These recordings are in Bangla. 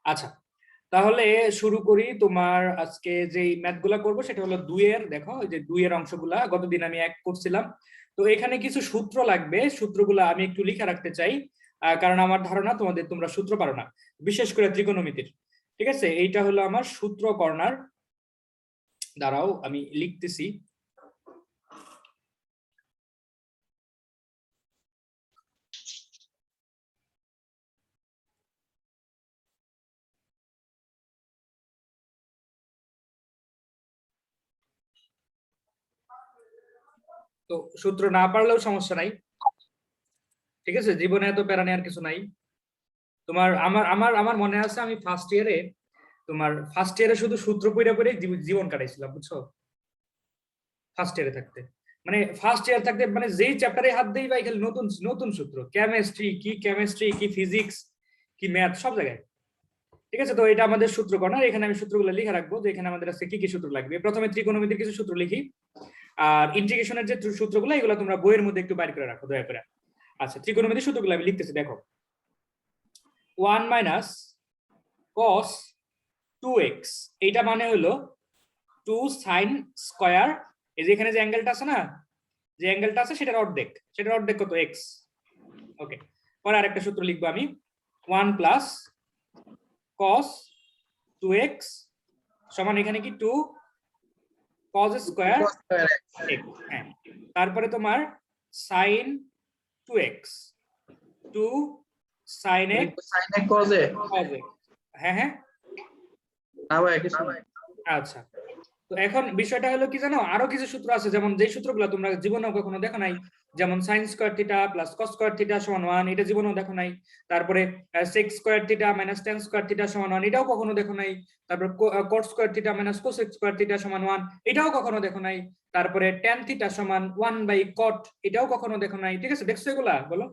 আচ্ছা, তাহলে শুরু করি। তোমার আজকে যে ম্যাথগুলা করব সেটা হলো 2 এর, দেখো এই যে 2 এর অংশগুলা গতদিন আমি 1 করছিলাম। তো এখানে কিছু সূত্র লাগবে, সূত্রগুলা আমি একটু লিখে রাখতে চাই, কারণ আমার ধারণা তোমরা সূত্র পারো না, বিশেষ করে ত্রিকোণমিতির। ঠিক আছে, এইটা হলো আমার সূত্র কর্নার। দাঁড়াও আমি লিখতেছি। তো সূত্র না পারলেও সমস্যা নাই, ঠিক আছে, জীবনে এত প্যারা নেওয়ার কিছু নাই। তোমার আমার আমার আমার মনে আছে আমি ফার্স্ট ইয়ারে শুধু সূত্র পড়ে পড়ে জীবন কাটাইছিলাম, বুঝছো। ফার্স্ট ইয়ারে থাকতে, মানে ফার্স্ট ইয়ার থাকতে, মানে যেই চ্যাপ্টারে হাত দেই ভাই খালি নতুন নতুন সূত্র, কেমিস্ট্রি কি ফিজিক্স কি ম্যাথ সব জায়গায়। ঠিক আছে, তো এটা আমাদের সূত্র কর্নার। এখানে আমি সূত্রগুলো লিখে রাখবো যে এখানে আমাদের আছে কি কি সূত্র লাগবে। প্রথমে ত্রিকোণমিতির কিছু সূত্র লিখি, আর ইন্টিগ্রেশনের যে সূত্রগুলো এগুলো তোমরা বইয়ের মধ্যে একটু বাইর করে রাখো দয়া করে। আচ্ছা, ত্রিকোণমিতির সূত্রগুলো আমি লিখতেছি, দেখো। 1 মাইনাস cos 2x, এইটা মানে হলো 2 sin স্কয়ার, এই যে এখানে যে অ্যাঙ্গেলটা আছে না, যে অ্যাঙ্গেলটা আছে সেটার অর্ধেক কত, x। ওকে, পরে আরেকটা সূত্র লিখবো আমি, 1 প্লাস cos 2x সমান এখানে কি 2 cos স্কয়ার x। হ্যাঁ, তারপরে তোমার sin 2x 2 sin x cos x। হ্যাঁ হ্যাঁ, আচ্ছা। তো এখন বিষয়টা হলো কি জানো, আরো কিছু সূত্র আছে, যেমন যে সূত্রগুলো তোমরা জীবনেও কখনো দেখো নাই, যেমন sin square theta plus cos square theta সমান 1, এটা জীবনেও দেখো নাই। তারপরে sec square theta minus tan square theta সমান 1, এটাও কখনো দেখো নাই। তারপর cot square theta minus cosec square theta সমান 1, এটাও কখনো দেখো নাই। তারপরে tan থিটা সমান 1/cot, এটাও কখনো দেখো নাই। ঠিক আছে, দেখছো এগুলা, বলো।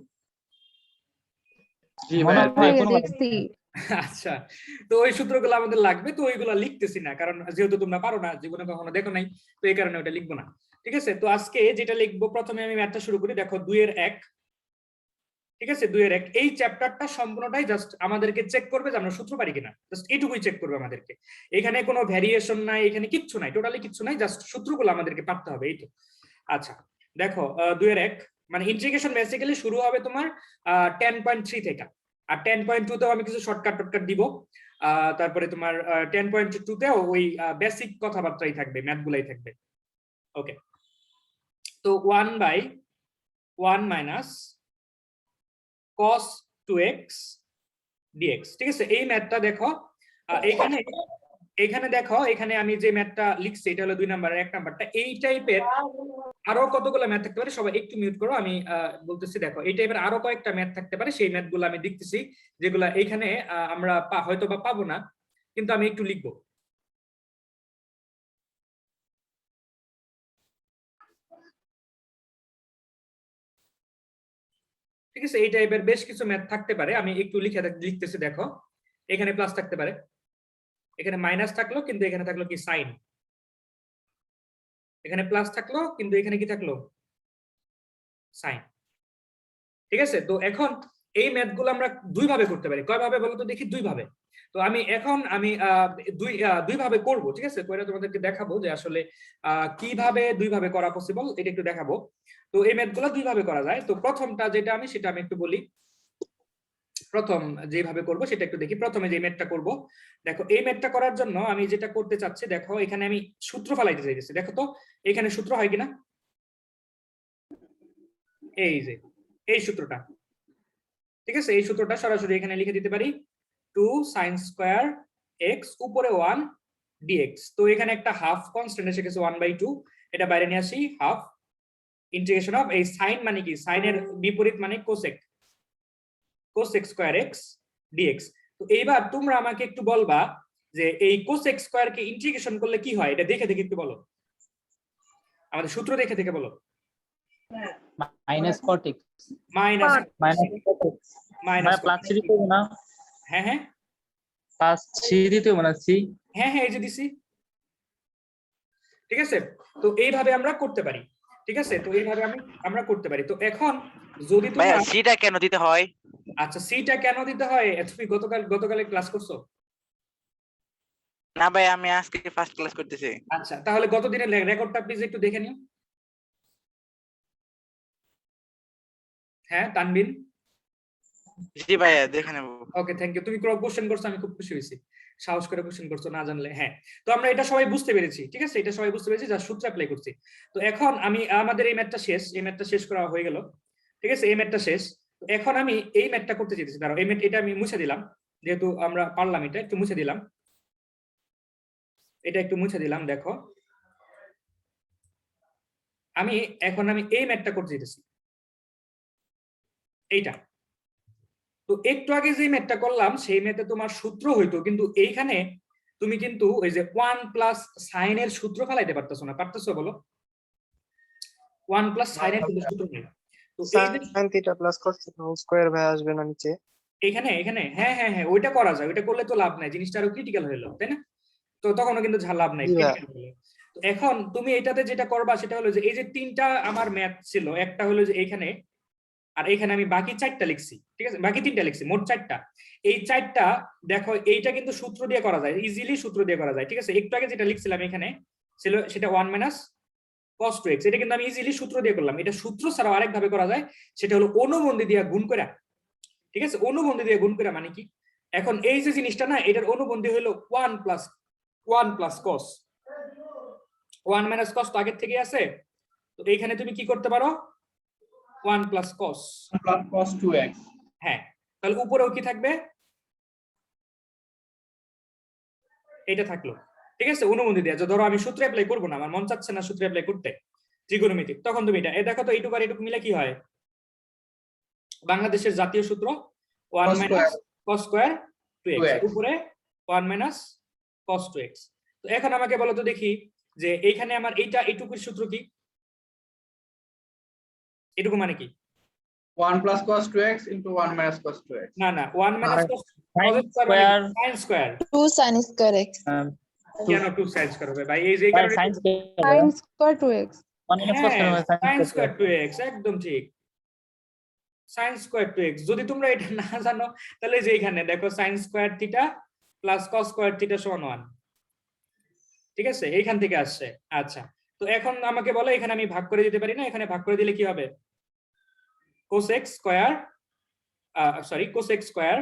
আচ্ছা, তো ওই সূত্রগুলো আমাদের লাগবে, তো ওইগুলা লিখতেছি না, কারণ যেহেতু তোমরা পারো না, জীবনে কখনো দেখো নাই, তো এই কারণে ওটা লিখবো না। ঠিক আছে, তো আজকে যেটা লিখবো, প্রথমে আমি ম্যাথটা শুরু করি। দেখো 2 এর 1, ঠিক আছে, 2 এর 1 এই চ্যাপ্টারটা সম্পূর্ণটাই জাস্ট আমাদেরকে চেক করবে যে আমরা সূত্র পারি কিনা, জাস্ট এইটুকুই চেক করবে আমাদেরকে। এখানে কোনো ভ্যারিয়েশন নাই, এখানে কিচ্ছু নাই, টোটালি কিচ্ছু নাই, জাস্ট সূত্রগুলো আমাদেরকে পারতে হবে, এই তো। আচ্ছা, দেখো 2 এর 1 মানে ইন্টিগ্রেশন বেসিক্যালি শুরু হবে তোমার 10.3 থেকে, আর 10.2 তেও আমি কিছু শর্টকাট দিব। তারপরে তোমার 10.2 তেও ওই বেসিক কথাবার্তাই থাকবে, ম্যাথগুলাই থাকবে। ওকে, তো 1/1 মাইনাস cos 2x dx, ঠিক আছে, এই ম্যাথটা দেখো। এখানে এখানে দেখো, এখানে আমি যে ম্যাথটা লিখছি এটা হলো 2 নাম্বারের 1 নাম্বারটা। এই টাইপের আরো কতগুলো ম্যাথ থাকতে পারে, সবাই একটু মিউট করো, আমি বলতেছি। দেখো এই টাইপের আরো কয়েকটা ম্যাথ থাকতে পারে, সেই ম্যাথগুলো আমি দেখতেছি, যেগুলো এইখানে আমরা হয়তো বা পাবো না, কিন্তু আমি একটু লিখবো। ঠিক আছে, এই টাইপের বেশ কিছু ম্যাথ থাকতে পারে, আমি একটু লিখতেছি। দেখো এখানে প্লাস থাকতে পারে, এখানে মাইনাস থাকলো কিন্তু এখানে থাকলো কি সাইন, এখানে প্লাস থাকলো কিন্তু এখানে কি থাকলো সাইন। ঠিক আছে, তো এখন এই ম্যাথগুলো আমরা দুই ভাবে করতে পারি। কয় ভাবে বলো তো দেখি? দুই ভাবে। তো আমি দুই ভাবে করব, ঠিক আছে, করে তোমাদেরকে দেখাবো যে আসলে কিভাবে দুই ভাবে করা পসিবল, এটা একটু দেখাবো। তো এই ম্যাথগুলো দুই ভাবে করা যায়। তো প্রথমটা যেটা সেটা আমি একটু বলি। প্রথম যেভাবে করব সেটা একটু দেখি। প্রথমে যে ম্যাথটা করব, দেখো এই ম্যাথটা করার জন্য আমি যেটা করতে চাচ্ছি, দেখো এখানে আমি সূত্র ফেলাইতে চাইতেছি। দেখো তো এখানে সূত্র হয় কিনা, এই যে এই সূত্রটা, ঠিক আছে, এই সূত্রটা সরাসরি এখানে লিখে দিতে পারি, 2 sin স্কয়ার x উপরে 1 dx। তো এখানে একটা হাফ কনস্ট্যান্ট এসে গেছে 1/2, এটা বাইরে নিয়ে আসি, হাফ ইন্টিগ্রেশন অফ এই সাইন মানে কি, সাইনের বিপরীত মানে কোসেক স্কয়ার x dx। তো এইবার তোমরা আমাকে একটু বলবা যে এই কোসেক স্কয়ার কে ইন্টিগ্রেশন করলে কি হয়, এটা দেখে দেখে একটু বলো, আমাদের সূত্র দেখে দেখে বলো। মাইনাস cot x মাইনাস মানে প্লাস 3 দিতে হবে না? হ্যাঁ হ্যাঁ প্লাস 3 দিতে হবে না? সি হ্যাঁ হ্যাঁ, এই যে দিছি। ঠিক আছে, তো এইভাবে আমরা করতে পারি। ঠিক আছে, তো এইভাবে আমরা করতে পারি। তো এখন যদি তুমি সিটা কেন দিতে হয়? আচ্ছা, সিটা কেন দিতে হয়, তুমি গতকালে ক্লাস করছো? না ভাই, আমি আজকে ফার্স্ট ক্লাস করতেছি। আচ্ছা, তাহলে গত দিনের রেকর্ডটা প্লিজ একটু দেখে নিও। হ্যাঁ তানবিন, জি ভাইয়া, দেখে নেবো। Okay thank you. তুমি কোশ্চেন করছো, আমি খুব খুশি হয়েছি, সাহস করে কোশ্চেন করছো না জানলে। হ্যাঁ, তো আমরা এটা সবাই বুঝতে পেরেছি, ঠিক আছে, এটা সবাই বুঝতে পেরেছি, যা সূত্র অ্যাপ্লাই করছি। তো এখন আমি আমাদের এই ম্যাথটা শেষ, এই ম্যাথটা শেষ করা হয়ে গেল, ঠিক আছে, এই ম্যাথটা শেষ। তো এখন আমি এই ম্যাথটা করতে চাইতেছি, দাঁড়াও, এই ম্যাথ এটা আমি মুছে দিলাম, যেহেতু আমরা পারলাম, এটা একটু মুছে দিলাম, এটা একটু মুছে দিলাম। দেখো আমি এখন এই ম্যাথটা করতে চাইতেছি, এইটা। তো একটু আগে যে ম্যাথটা করলাম সেই ম্যাথে তোমার সূত্র হইতো, কিন্তু এইখানে তুমি কিন্তু ওই যে 1 প্লাস সাইনের সূত্র ফেলাইতে পারতেছো না, পারতেছো বলো? 1 প্লাস সাইনের কিন্তু সূত্র নেই। তো এই যে sin theta plus cos theta whole square ভাই আসবে না নিচে? এখানে এখানে হ্যাঁ হ্যাঁ হ্যাঁ, ওইটা করা যায়, ওইটা করলে তো লাভ নাই, জিনিসটা আরো ক্রিটিক্যাল হয়ে গেল, তাই না? তো তখনও কিন্তু লাভ নাই, জি ভাইয়া। critical হলে। তো এখন তুমি এটাতে যেটা করবা সেটা হলো যে এই যে তিনটা আমার ম্যাথ ছিল, একটা হলো যে এইখানে, আর এখানে আমি বাকি চারটা লিখছি, ঠিক আছে, বাকি তিনটা লিখছি, মোট চারটা। এই চারটা দেখো, এইটা কিন্তু সূত্র দিয়ে করা যায়, ইজিলি সূত্র দিয়ে করা যায়, ঠিক আছে। একটু আগে যেটা লিখছিলাম এখানে ছিল সেটা 1 মাইনাস cos 2x, এটা কিন্তু আমি ইজিলি সূত্র দিয়ে করলাম। এটা সূত্র ছাড়াও আরেক ভাবে করা যায়, সেটা হলো অনুবন্ধী দিয়ে গুণ করা, ঠিক আছে, অনুবন্ধী দিয়ে গুণ করা মানে কি? এখন এই যে জিনিসটা না, এটার অনুবন্ধী হলো 1 প্লাস cos, 1 মাইনাস cos তো আগের থেকে আছে, তো এইখানে তুমি কি করতে পারো, 1 plus cos, plus cos 2x। হ্যাঁ, তাহলে উপরেও কি থাকবে, এটা থাকলো, ঠিক আছে, অনুমতি দেওয়া। ধরো আমি সূত্র অ্যাপ্লাই করবো না, আমার মন চাচ্ছে না সূত্র অ্যাপ্লাই করতে, ত্রিকোণমিতিক, তখন তুমি এটা দেখো তো, এইটুকু আর এটুকু মিলে কি হয়, বাংলাদেশের জাতীয় সূত্র 1 Cos minus square cos square 2x, 2x উপরে 1 মাইনাস cos 2x। তো এখন আমাকে বলো তো দেখি, যে এইখানে আমার এইটা এইটুকুর সূত্র কি, এটুকু মানে কি? 1 plus cos 2x into 1 minus cos 2x। না না, 1 minus cos sin square square, sin square, 2 sin square x. কেন 2 sin স্কয়ার হবে ভাই? এই যে এই কারণে sin square Sin square 2x. 1 minus cos হ্যাঁ, square sin sin square square 2x, একদম ঠিক, sin স্কয়ার 2x। যদি তোমরা এটা না জানো তাহলে যে এখানে দেখো sin square theta plus cos square theta সমান 1, ঠিক আছে, এইখান থেকে আসছে। আচ্ছা, তো এখন আমাকে বলো, এখানে আমি ভাগ করে দিতে পারি না? এখানে ভাগ করে দিলে কি হবে, cos x square, sorry cos x square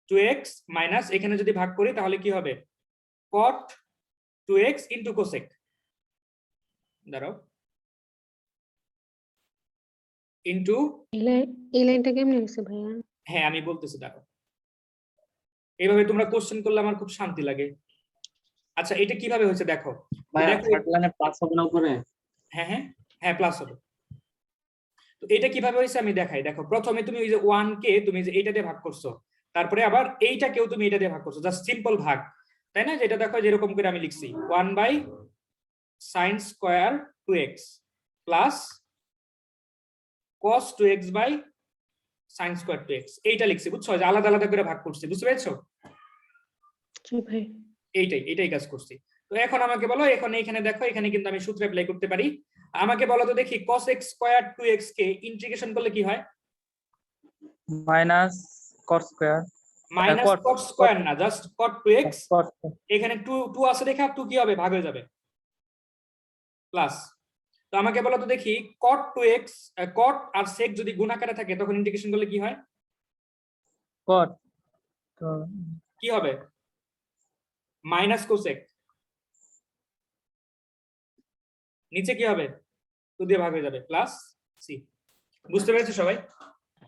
2x minus, এখানে যদি ভাগ করি তাহলে কি হবে, cot 2x ইনটু cosec, দাঁড়াও, ইনটু, এই লাইনটা কেমনে হয়েছে ভাইয়া? হ্যাঁ আমি বলতেছি, দাঁড়াও, এইভাবে তোমরা কোশ্চেন করলে আমার খুব শান্তি লাগে। আচ্ছা, এটা কিভাবে হয়েছে দেখো, ভাই দেখো, থার্ড লাইনে প্লাস হবে না উপরে? হ্যাঁ হ্যাঁ হ্যাঁ, প্লাস হবে। তো এটা কিভাবে হয়েছে আমি দেখাই, দেখো, প্রথমে তুমি ওই যে 1 কে তুমি যে এইটা দিয়ে ভাগ করছো, তারপরে আবার এইটাকেও তুমি এটা দিয়ে ভাগ করছো, জাস্ট সিম্পল ভাগ, তাই না? যেটা দেখো যেরকম করে আমি লিখছি 1 by sin square 2x plus cos 2x by sin square 2x, এইটা লিখছি, বুঝছো, যে আলাদা আলাদা করে ভাগ করছি, বুঝতে পেরেছো? জি ভাই। এইটাই কাজ করছি। তো এখন আমাকে বলো, এখন এখানে দেখো, এখানে কিন্তু আমি সূত্র অ্যাপ্লাই করতে পারি। আমাকে বলো তো দেখি, cos x স্কয়ার 2x কে ইন্টিগ্রেশন করলে কি হয়? Minus cos square minus cot, cot square না, জাস্ট cot 2x, cos এখানে 2 আছে দেখা, 2 কি হবে, ভাগ হয়ে যাবে, প্লাস। তো আমাকে বলো তো দেখি, cot 2x, cot আর sec যদি গুণ আকারে থাকে তখন ইন্টিগ্রেশন করলে কি হয়, cot, তো কি হবে, মাইনাস cosec, নিচে কি হবে, 2 দিয়ে ভাগ হয়ে যাবে, প্লাস c। বুঝতে পেরেছো সবাই?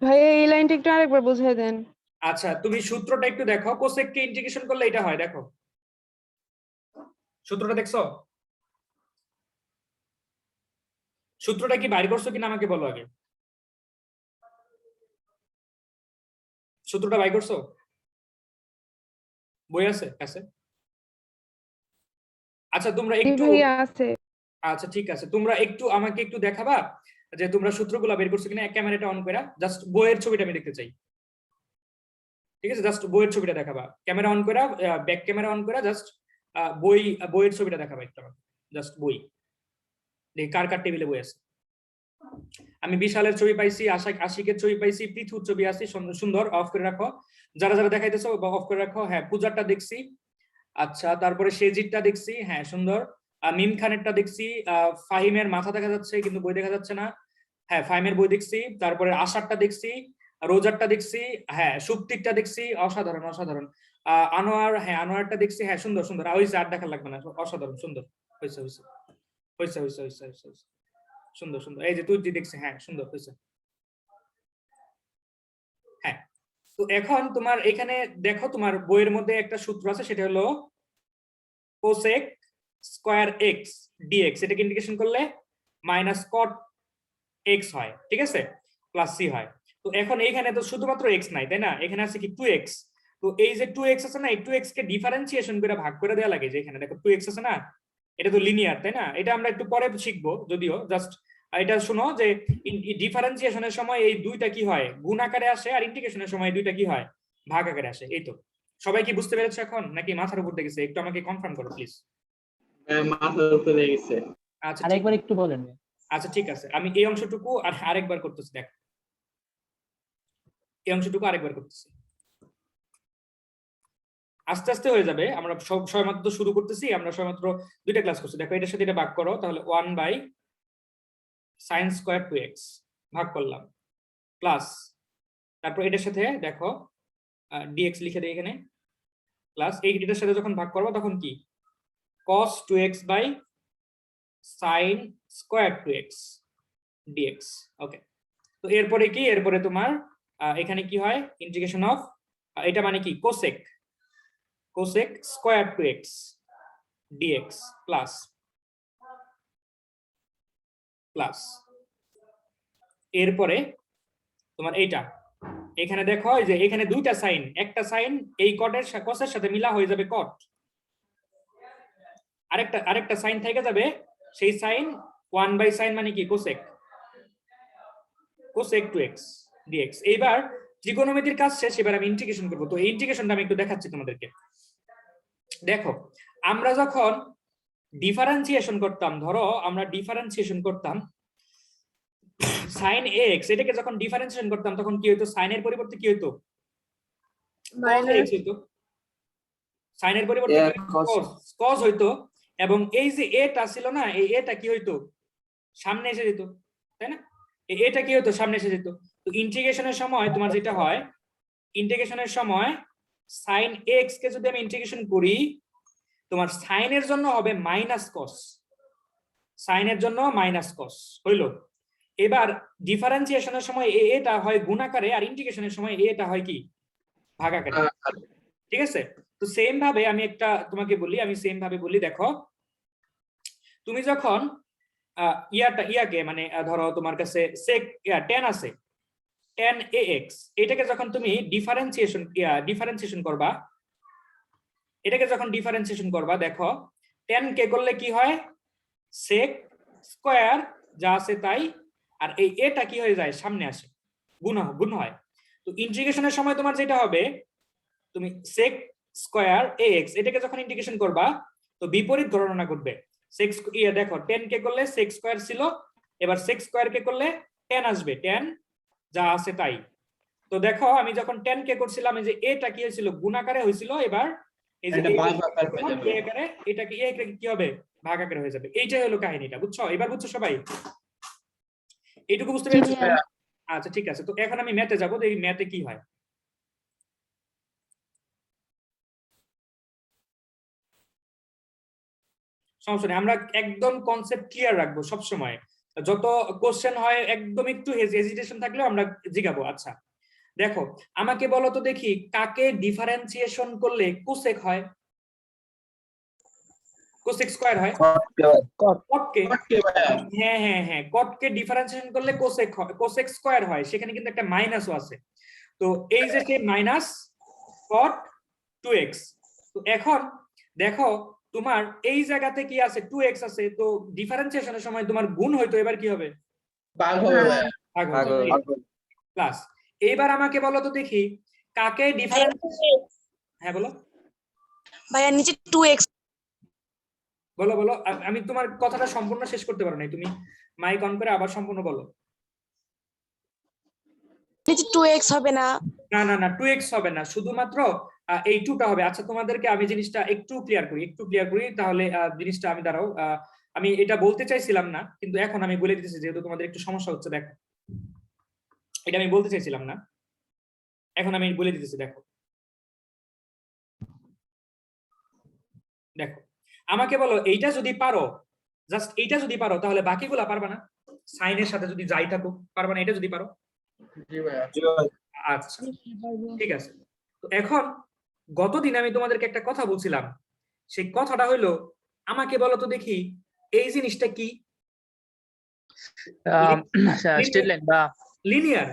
ভাই এই লাইনটা একটু আরেকবার বুঝিয়ে দেন। আচ্ছা, তুমি সূত্রটা একটু দেখো, cosec কে ইন্টিগ্রেশন করলে এটা হয়, দেখো সূত্রটা দেখছো, সূত্রটা কি বাইর করছো কিনা আমাকে বলো আগে, সূত্রটা বাইর করছো, বই আছে কাছে? আচ্ছা তোমরা জি একটু, ভাইয়া আছে। আচ্ছা ঠিক আছে, তোমরা একটু আমাকে একটু দেখাবা যে তোমরা সূত্রগুলো বের করছো কিনা, ক্যামেরাটা অন করে জাস্ট বইয়ের ছবিটা আমি দেখতে চাই, ঠিক আছে, জাস্ট বইয়ের ছবিটা দেখাবা, ক্যামেরা অন করে, ব্যাক ক্যামেরা অন করে, জাস্ট বইয়ের ছবিটা দেখাবা একটু আমাকে, জাস্ট বই দেখি কার কার টেবিলে বই আছে। আমি বিশালের ছবি পাইছি, আশিকের ছবি পাইছি, পৃথুর ছবি আছে, সুন্দর, অফ করে রাখো, যারা যারা দেখাইতেছো অফ করে রাখো। হ্যাঁ, পূজারটা দেখছি, আচ্ছা, তারপরে সেজিদটা দেখছি, হ্যাঁ সুন্দর। মিম খানেরটা দেখছি, ফাহিমের মাথা দেখা যাচ্ছে কিন্তু বই দেখা যাচ্ছে না। হ্যাঁ ফাহিমের বই দেখছি, তারপরে আশারটা দেখছি, রোজারটা দেখছি, হ্যাঁ সুপ্তিকটা দেখছি, অসাধারণ অসাধারণ। আনোয়ার, হ্যাঁ আনোয়ারটা দেখছি, হ্যাঁ সুন্দর সুন্দর। হইছে, আর দেখা লাগবে না, অসাধারণ সুন্দর হয়েছে হয়েছে হয়েছে হয়েছে হয়েছে হয়েছে হয়েছে। সুন্দর সুন্দর। এই যে তুই দেখছি, হ্যাঁ সুন্দর হয়েছে। হ্যাঁ, তো এখন তোমার এখানে দেখো, তোমার বইয়ের মধ্যে একটা সূত্র আছে, সেটা হলো কোসেক স্কয়ার এক্স ডিএক্স। এটাকে ইন্টিগ্রেশন করলে মাইনাস কট এক্স হয়, ঠিক আছে, প্লাস সি হয়। তো এখন এইখানে তো শুধুমাত্র এক্স নাই, তাই না, এখানে আছে কি 2x। তো এই যে 2x আছে না, এই 2x কে ডিফারেন্সিয়েশন করে ভাগ করে দেওয়া লাগে, যে এখানে দেখো 2x আছে না, এটা তো লিনিয়ার, তাই না, এটা আমরা একটু পরে শিখবো যদিও। জাস্ট এটা শোনো যে ডিফারেন্সিয়েশনের সময় এই দুইটা কি হয়, গুণ আকারে আসে, আর ইন্টিগ্রেশনের সময় এই দুইটা কি হয়, ভাগ আকারে আসে। এই তো, সবাই কি বুঝতে পেরেছে এখন, নাকি মাথার উপর দিয়ে গেছে? একটু আমাকে কনফার্ম করো প্লিজ। মাথার উপরে গেছে। আচ্ছা আরেকবার একটু বলেন। আচ্ছা ঠিক আছে, আমি এই অংশটুকু আর আরেকবার করতেছি। দেখ, এই অংশটুকু আরেকবার করতেছি, আস্তে আস্তে হয়ে যাবে। আমরা সবেমাত্র শুরু করতেছি, আমরা সবেমাত্র 2টা ক্লাস করছি। দেখো এটার সাথে এটা ভাগ করো, তাহলে 1/sin স্কয়ার 2x ভাগ করলাম, প্লাস তারপর এটার সাথে দেখো dx লিখে দেই এখানে, প্লাস এটার সাথে যখন ভাগ করবো তখন কি, cos 2x/sin square 2x dx। ওকে, তো এরপরে কি, এরপরে তোমার এখানে কি হয়, ইন্টিগ্রেশন অফ, এটা মানে কি cosec square 2x dx plus এরপরে তোমার এইটা, এখানে দেখো যে এখানে দুইটা সাইন, একটা সাইন এই কটের কসের সাথে মিলা হয়ে যাবে কট, আরেকটা সাইন থেকে যাবে, সেই সাইন 1/sin মানে কি কোসেক 2x dx। এইবার ত্রিকোণমিতির কাজ শেষ, এবার আমি ইন্টিগ্রেশন করব। তো এই ইন্টিগ্রেশনটা আমি একটু দেখাচ্ছি তোমাদেরকে। দেখো, আমরা যখন ডিফারেন্সিয়েশন করতাম, ধরো আমরা ডিফারেন্সিয়েশন করতাম sin x, এটাকে যখন ডিফারেন্সিয়েশন করতাম তখন কি হইতো, সাইনের পরিবর্তে কি হইতো, cos x হইতো, সাইনের পরিবর্তে cos হইতো, এবং এই যে এটা ছিল না, এই এটা কি হইতো, সামনে এসে যেত, তাই না, এটা কি হতো, সামনে এসে যেত। তো ইন্টিগ্রেশনের সময় তোমার যেটা হয়, ইন্টিগ্রেশনের সময় sin x কে যদি আমি ইন্টিগ্রেশন করি, তোমার সাইনের জন্য হবে মাইনাস কস, সাইনের জন্য মাইনাস কস হইলো। এবার ডিফারেন্সিয়েশনের সময় এটা হয় গুণ আকারে, আর ইন্টিগ্রেশনের সময় এটা হয় কি, ভাগ আকারে, ঠিক আছে। তো সেম ভাবে আমি একটা তোমাকে বলি, দেখো তুমি যখন ইয়াকে মানে ধরো তোমার কাছে sec tan আছে, tan ax, এটাকে যখন তুমি ডিফারেন্সিয়েশন করবা, এটাকে যখন ডিফারেন্সিয়েশন করবা, দেখো tan কে করলে কি হয়, sec স্কয়ার যা আছে তাই, আর এই এটা কি হয়ে যায়, সামনে আসে, গুণ হয়। তো ইন্টিগ্রেশনের সময় তোমার যেটা হবে, তুমি sec স্কয়ার ax এটাকে যখন ইন্টিগ্রেশন করবা, তো বিপরীত গণনা করবে। sec দেখো tan কে করলে sec স্কয়ার ছিল, এবার sec স্কয়ার কে করলে tan আসবে, tan যা আছে তাই। তো দেখো আমি যখন tan কে করছিলাম, এই যে এটা কি হয়েছিল, গুণ আকারে হয়েছিল, এবার এই যে এটা কি হবে, ভাগ আকারে হয়ে যাবে। এইটাই হলো কাহিনীটা, বুঝছো, এবার বুঝছো সবাই, এইটুকু বুঝতে পেরেছো? আচ্ছা ঠিক আছে, তো এখন আমি ম্যাথে যাবো, এই ম্যাথে কি হয়। সমস্যা নেই, আমরা একদম কনসেপ্ট ক্লিয়ার রাখবো সব সময়, যত কোশ্চেন হয় একদম একটু হেজিটেশন থাকলেও আমরা জিগাবো। আচ্ছা দেখো, আমাকে বলো তো দেখি, কাকে ডিফারেন্সিয়েশন করলে কোসেক হয়, কোসেক স্কয়ার হয়, কটকে। হ্যাঁ হ্যাঁ হ্যাঁ, কটকে ডিফারেন্সিয়েশন করলে কোসেক স্কয়ার হয়, সেখানে কিন্তু একটা মাইনাসও আছে। তো এই যে মাইনাস কট 2x, তো এখন দেখো তোমার এই জায়গাতে কি আছে, 2x আছে, তো ডিফারেন্সিয়েশনের সময় তোমার গুণ হয়তো, এবার কি হবে, ভাগ হবে, প্লাস। এবার আমাকে বলো তো দেখি, কাকে ডিফারেন্স, হ্যাঁ বলো ভাইয়া, নিচে 2x, বলো বলো, আমি তোমার কথাটা সম্পূর্ণ শেষ করতে পারো নাই, তুমি মাইক অন করে আবার সম্পূর্ণ বলো। নিচে 2x হবে না? না না না, 2x হবে না, শুধুমাত্র এই 2টা হবে। আচ্ছা তোমাদেরকে আমি জিনিসটা একটু ক্লিয়ার করি তাহলে জিনিসটা আমি দাঁড়াও, আমি এটা বলতে চাইছিলাম না কিন্তু এখন আমি বলে দিতেছি যেহেতু তোমাদের একটু সমস্যা হচ্ছে। দেখো এটা আমি বলতে চাইছিলাম না, এখন আমি বলে দিতেছি। দেখো দেখো আমাকে বলো এইটা যদি পারো, জাস্ট এইটা যদি পারো তাহলে বাকিগুলা পারবা না? সাইনের সাথে যদি যাই থাকো পারবা না এটা যদি পারো? জি ভাইয়া। আচ্ছা ঠিক আছে। তো এখন গতদিন আমি তোমাদেরকে একটা কথা বলছিলাম, সেই কথাটা হইলো আমাকে বলো তো দেখি এই জিনিসটা কি? স্ট্রেট লাইন বা লিনিয়ার।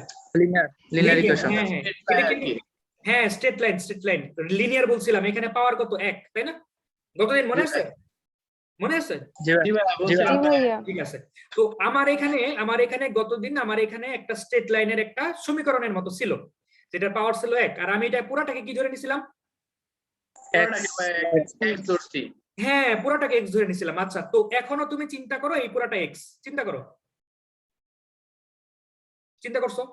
Linear equation. হ্যাঁ হ্যাঁ এটা কি? হ্যাঁ স্ট্রেট লাইন লিনিয়ার বলছিলাম, এখানে পাওয়ার কত? 1, তাই না? গতদিন মনে আছে? মনে আছে? জি ভাই, জি ভাইয়া, জি ভাই। জি ভাইয়া ঠিক আছে। তো আমার এখানে গতদিন আমার এখানে একটা স্ট্রেট লাইনের একটা সমীকরণের মতো ছিল যেটার পাওয়ার ছিল 1, আর আমি এটা পুরাটাকে কি ধরে নিছিলাম? পুরোটাকে ভাইয়া x ধরছি। হ্যাঁ পুরাটাকে x ধরে নিছিলাম। আচ্ছা তো এখনো তুমি চিন্তা করো এই পুরাটা x, চিন্তা করো, চিন্তা করছো?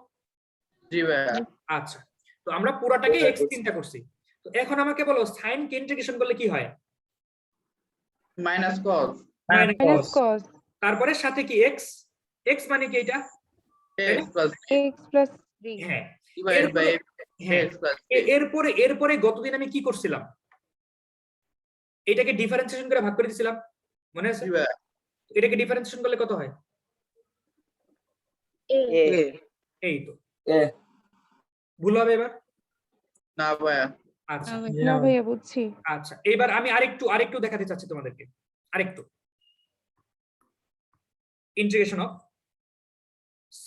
জি ভাইয়া। আচ্ছা তো আমরা পুরাটাকে x চিন্তা করছি। তো এখন আমাকে বলো সাইন কে ইন্টিগ্রেশন করলে কি হয়? মাইনাস cos মাইনাস কস তারপরে সাথে কি x, x মানে কি এটা? x plus x প্লাস 3 হ্যাঁ divided by হ্যাঁ x plus এরপরে গতদিন আমি কি করছিলাম? এটাকে ডিফারেন্সিয়েশন করে ভাগ করে দিছিলাম, মনে আছে? জি ভাইয়া। এটাকে ডিফারেন্সিয়েশন করলে কত হয়? এই তো ভুল হবে এবার? না ভাইয়া। আচ্ছা না ভাইয়া বুঝছি আচ্ছা এবার আমি আরেকটু দেখাতে চাচ্ছি তোমাদেরকে, আরেকটু ইন্টিগ্রেশন অফ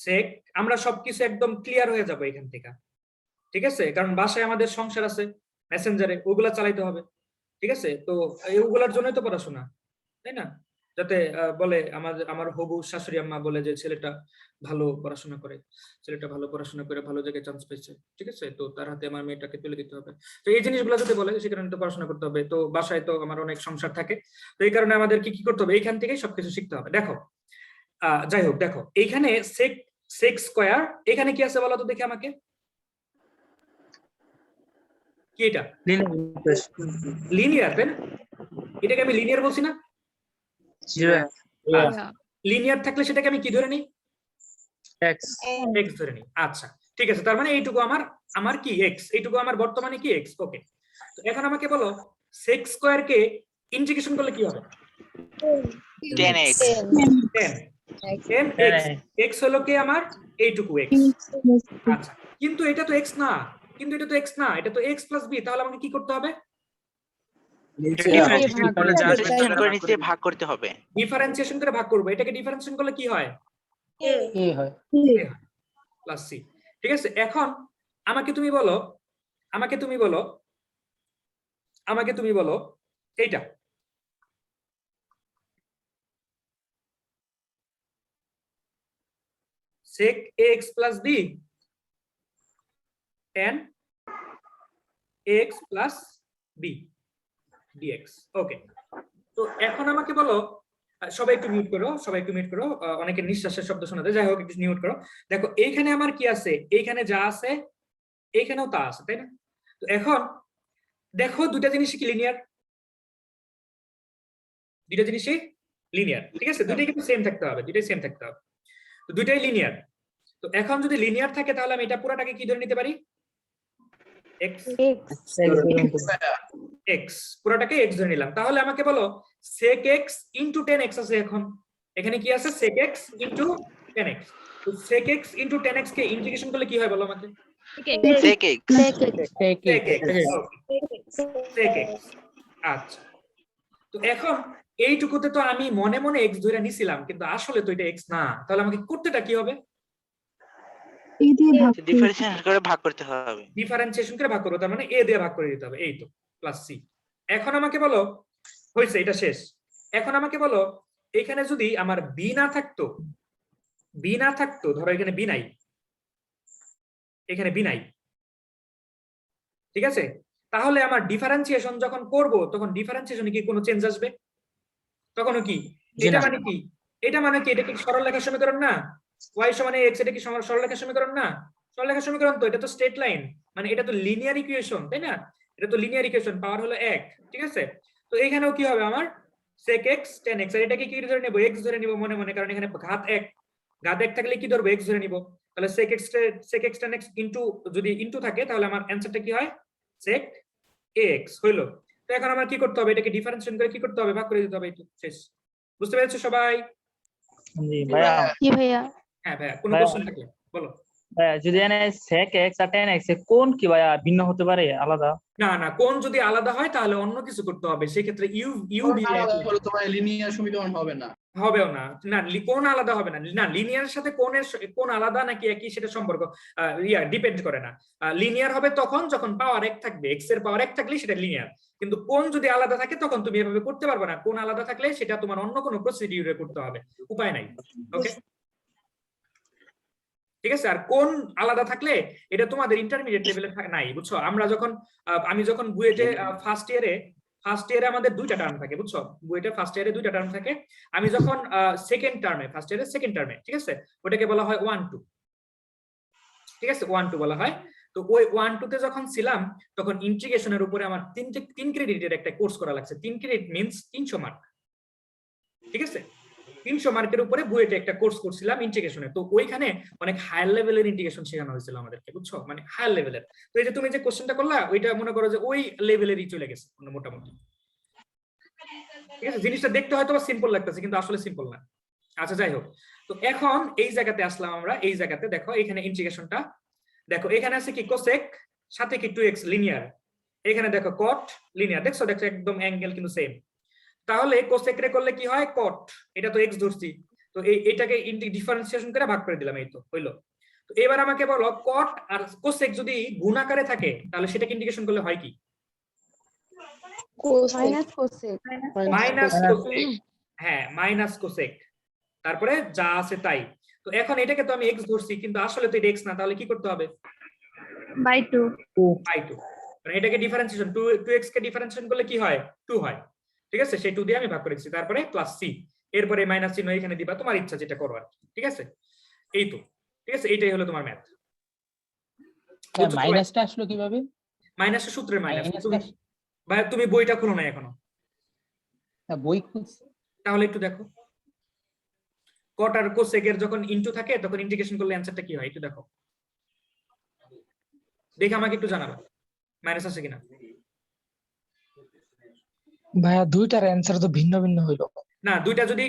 সেক। আমরা সবকিছু একদম ক্লিয়ার হয়ে যাব এখান থেকে, ঠিক আছে? কারণ বাসায় আমাদের সংসার আছে, মেসেঞ্জারে ওগুলা চালাইতে হবে, ঠিক আছে? তো ওগুলার জন্যই তো পড়াশোনা, তাই না? যাতে বলে আমার হবু শাশুড়ি আম্মা বলে যে ছেলেটা ভালো পড়াশোনা করে, ছেলেটা ভালো পড়াশোনা করে ভালো জায়গায় চান্স পেয়েছে, ঠিক আছে? তো তার হাতে আমার মেয়েটাকে তুলে দিতে হবে। তো এই জিনিসগুলো যাতে বলে সে কারণে তো পড়াশোনা করতে হবে। তো বাসায় তো আমার অনেক সংসার থাকে, তো এই কারণে আমাদেরকে কি করতে হবে? এইখান থেকেই সবকিছু শিখতে হবে। দেখো যাই হোক, দেখো এইখানে সেক স্কয়ার, এখানে কি আছে বলো তো দেখি আমাকে, কি এটা? লিনিয়ার, তাই না? এটাকে আমি লিনিয়ার বলছি না? জি ভাই, লিনিয়ার থাকলে সেটাকে আমি কি ধরে নিই? x x ধরে নিই। আচ্ছা ঠিক আছে, তার মানে এইটুকু আমার কি x, এইটুকু আমার বর্তমানে কি x। ওকে, তো এখন আমাকে বলো সেক স্কয়ার কে ইন্টিগ্রেশন করলে কি হবে? 10x 10x, x হলো কি আমার এইটুকু x। আচ্ছা কিন্তু এটা তো x না, এটা তো x প্লাস b, তাহলে আমাকে কি করতে হবে? ডিফারেন্সিয়েশন করে নিচে ভাগ করতে হবে। ডিফারেন্সিয়েশন করে ভাগ করব। এটাকে ডিফারেন্সিয়েশন করলে কি হয়? a হয়। প্লাস c, ঠিক আছে? এখন আমাকে তুমি বলো এইটা sec ax plus b tan ax plus b dx। ওকে, তো এখন আমাকে বলো, সবাই একটু মিউট করো, অনেকের নিঃশ্বাসের শব্দ শোনা যায়, যাই হোক একটু মিউট করো। দেখো এইখানে আমার কি আছে? এইখানে যা আছে এইখানেও তা আছে, তাই না? তো এখন দেখো দুইটা জিনিসই কি লিনিয়ার? দুইটা জিনিসই লিনিয়ার, ঠিক আছে? দুইটাই কিন্তু সেম থাকতে হবে, তো দুইটাই লিনিয়ার। তো এখন যদি লিনিয়ার থাকে তাহলে আমি এটা পুরোটাকে কি ধরে নিতে পারি? x পুরোটাকে x ধরে নিলাম। তাহলে আমাকে বলো sec x into 10x আছে। এখন এখানে কি আছে? sec x into 10x। তো sec x into 10x কে ইন্টিগ্রেশন করলে কি হয় বলো আমাকে? sec x sec x। আচ্ছা তো এখন এইটুকুতে তো আমি মনে মনে x ধরে নিছিলাম, কিন্তু আসলে তো এটা x না, তাহলে আমাকে করতেটা কি হবে? ডিফারেন্সিয়েশন করে ভাগ করতে হবে। ডিফারেন্সিয়েশন করে ভাগ করবো, তার মানে a দিয়ে ভাগ করে দিতে হবে, এই তো প্লাস c। এখন আমাকে বলো, হয়েছে এটা শেষ। এখন আমাকে বলো এখানে যদি আমার b না থাকতো, ধরো এখানে b নাই, ঠিক আছে? তাহলে আমার ডিফারেন্সিয়েশন যখন করব তখন ডিফারেন্সিয়েশনে কি কোনো চেঞ্জ আসবে? তখনও কি এটা মানে কি? এটা কি সরলরেখা সমীকরণ না? y সমান x, এটা কি সরলরেখা সমীকরণ না? সরলরেখা সমীকরণ তো, এটা তো স্ট্রেট লাইন, মানে এটা তো লিনিয়ার ইকুয়েশন, তাই না? এটা তো লিনিয়ার ইকুয়েশন, পাওয়ার হলো 1, ঠিক আছে? তো এখানেও কি হবে আমার sec x tan x, আর এটাকে কি ধরে নেব, x ধরে নিব মনে মনে, কারণ এখানে ঘাত 1 থাকলে কি ধরবো, x ধরে নিব। তাহলে sec x tan x into, যদি ইনটু থাকে তাহলে আমার অ্যানসারটা কি হয় sec ax হইলো। তো এখন আমার কি করতে হবে, এটাকে ডিফারেন্সিয়েশন করে কি করতে হবে, ভাগ করে দিতে হবে, এই তো শেষ। বুঝতে পেরেছো সবাই? জি ভাইয়া। কি ভাইয়া? হ্যাঁ ভাইয়া, কোনো ভাইয়া। কোশ্চেন থাকলে বলো। ভাইয়া যদি এনে sec x আর tan x কোন কি ভাইয়া ভিন্ন হতে পারে, আলাদা? না না, কোন যদি আলাদা হয় তাহলে অন্য কিছু করতে হবে, সেই ক্ষেত্রে ইউ বি তোমার লিনিয়ার সমীকরণ হবে না। হবেও না, না কোন আলাদা হবে না, না লিনিয়ারের সাথে কোন আলাদা নাকি একই সেটা সম্পর্ক ডিপেন্ড করে না। লিনিয়ার হবে তখন যখন পাওয়ার 1 থাকবে, x এর পাওয়ার 1 থাকলে সেটা লিনিয়ার, কিন্তু কোন যদি আলাদা থাকে তখন তুমি এভাবে করতে পারবে না, কোন আলাদা থাকলে সেটা তোমার অন্য কোনো প্রসিডিউরে করতে হবে, উপায় নাই। ওকে, ঠিক আছে? আর কোন আলাদা থাকলে এটা তোমাদের ইন্টারমিডিয়েট লেভেলে নাই, বুঝছো? আমরা যখন আমি যখন বুয়েটে ফার্স্ট ইয়ারে আমাদের দুইটা টার্ম থাকে, বুঝছো? বুয়েটে ফার্স্ট ইয়ারে দুইটা টার্ম থাকে। আমি যখন সেকেন্ড টার্মে, ফার্স্ট ইয়ারে সেকেন্ড টার্মে, ঠিক আছে, ওটাকে বলা হয় 1-2, ঠিক আছে, 1-2 বলা হয়। তো ওই 1-2 তে যখন ছিলাম তখন ইন্টিগ্রেশনের উপরে আমার 3 ক্রেডিটের একটা কোর্স করা লাগছে। 3 ক্রেডিট মিন্স 300 মার্ক, ঠিক আছে? 300 মার্কের উপরে বুয়েটে একটা কোর্স করছিলাম ইন্টিগ্রেশনে। তো ওইখানে অনেক হায়ার লেভেলের ইন্টিগ্রেশন শেখানো হয়েছিল আমাদেরকে, বুঝছো? মানে হায়ার লেভেলের। তো এই যে তুমি যে কোশ্চেনটা করলা ওইটা মনে করো যে ওই লেভেলেরই চলে গেছে মোটামুটি, ঠিক আছে? জিনিসটা দেখতে হয়তো সিম্পল লাগতেছে কিন্তু আসলে সিম্পল না। আচ্ছা যাই হোক, তো এখন এই জায়গাতে আসলাম আমরা। এই জায়গাতে দেখো এখানে ইন্টিগ্রেশনটা দেখো, এখানে আছে কি কোসেক, সাথে কি 2x লিনিয়ার, এখানে দেখো কট লিনিয়ার, দেখছো দেখছো একদম অ্যাঙ্গেল কিন্তু সেম। তাহলে কোসেক রে করলে কি হয়, কট, এটা তো x ধরছি, তো এটাকে ডিফারেন্সিয়েশন করে ভাগ করে দিলাম, এই তো হইলো। তো এবার আমাকে বলো কট আর কোসেক যদি গুণ আকারে থাকে তাহলে সেটাকে ইন্টিগ্রেশন করলে হয় কি? Minus cosec. মাইনাস কোসেক, হ্যাঁ মাইনাস কোসেক, তারপরে যা আছে তাই। তো এখন এটাকে তো আমি x ধরছি কিন্তু আসলে তো এটা x না, তাহলে কি করতে হবে, বাই 2। মানে এটাকে ডিফারেন্সিয়েশন 2x কে ডিফারেন্সিয়েশন করলে কি হয়, 2 হয়, ঠিক আছে? সেই 2 দিয়ে আমি ভাগ করে দিচ্ছি, তারপরে প্লাস c, এরপরে মাইনাস চিহ্ন এখানে দিবা, তোমার ইচ্ছা যেটা করো আর কি, ঠিক আছে? এই তো, ঠিক আছে, এইটাই হলো তোমার ম্যাথ। মাইনাসটা আসলো কিভাবে? মাইনাসের সূত্রের মাইনাস। মাইনাসটা ভাই তুমি বইটা খুলো না এখনো, বই খুলছি। তাহলে একটু দেখো কট আর কোসেকের যখন ইনটু থাকে তখন ইন্টিগ্রেশন করলে অ্যানসারটা কি হয় একটু দেখো, দেখে আমাকে একটু জানাবা মাইনাস আছে কিনা। ভাইয়া দুইটার অ্যান্সার তো ভিন্ন ভিন্ন হইলো। না, দুইটা যদি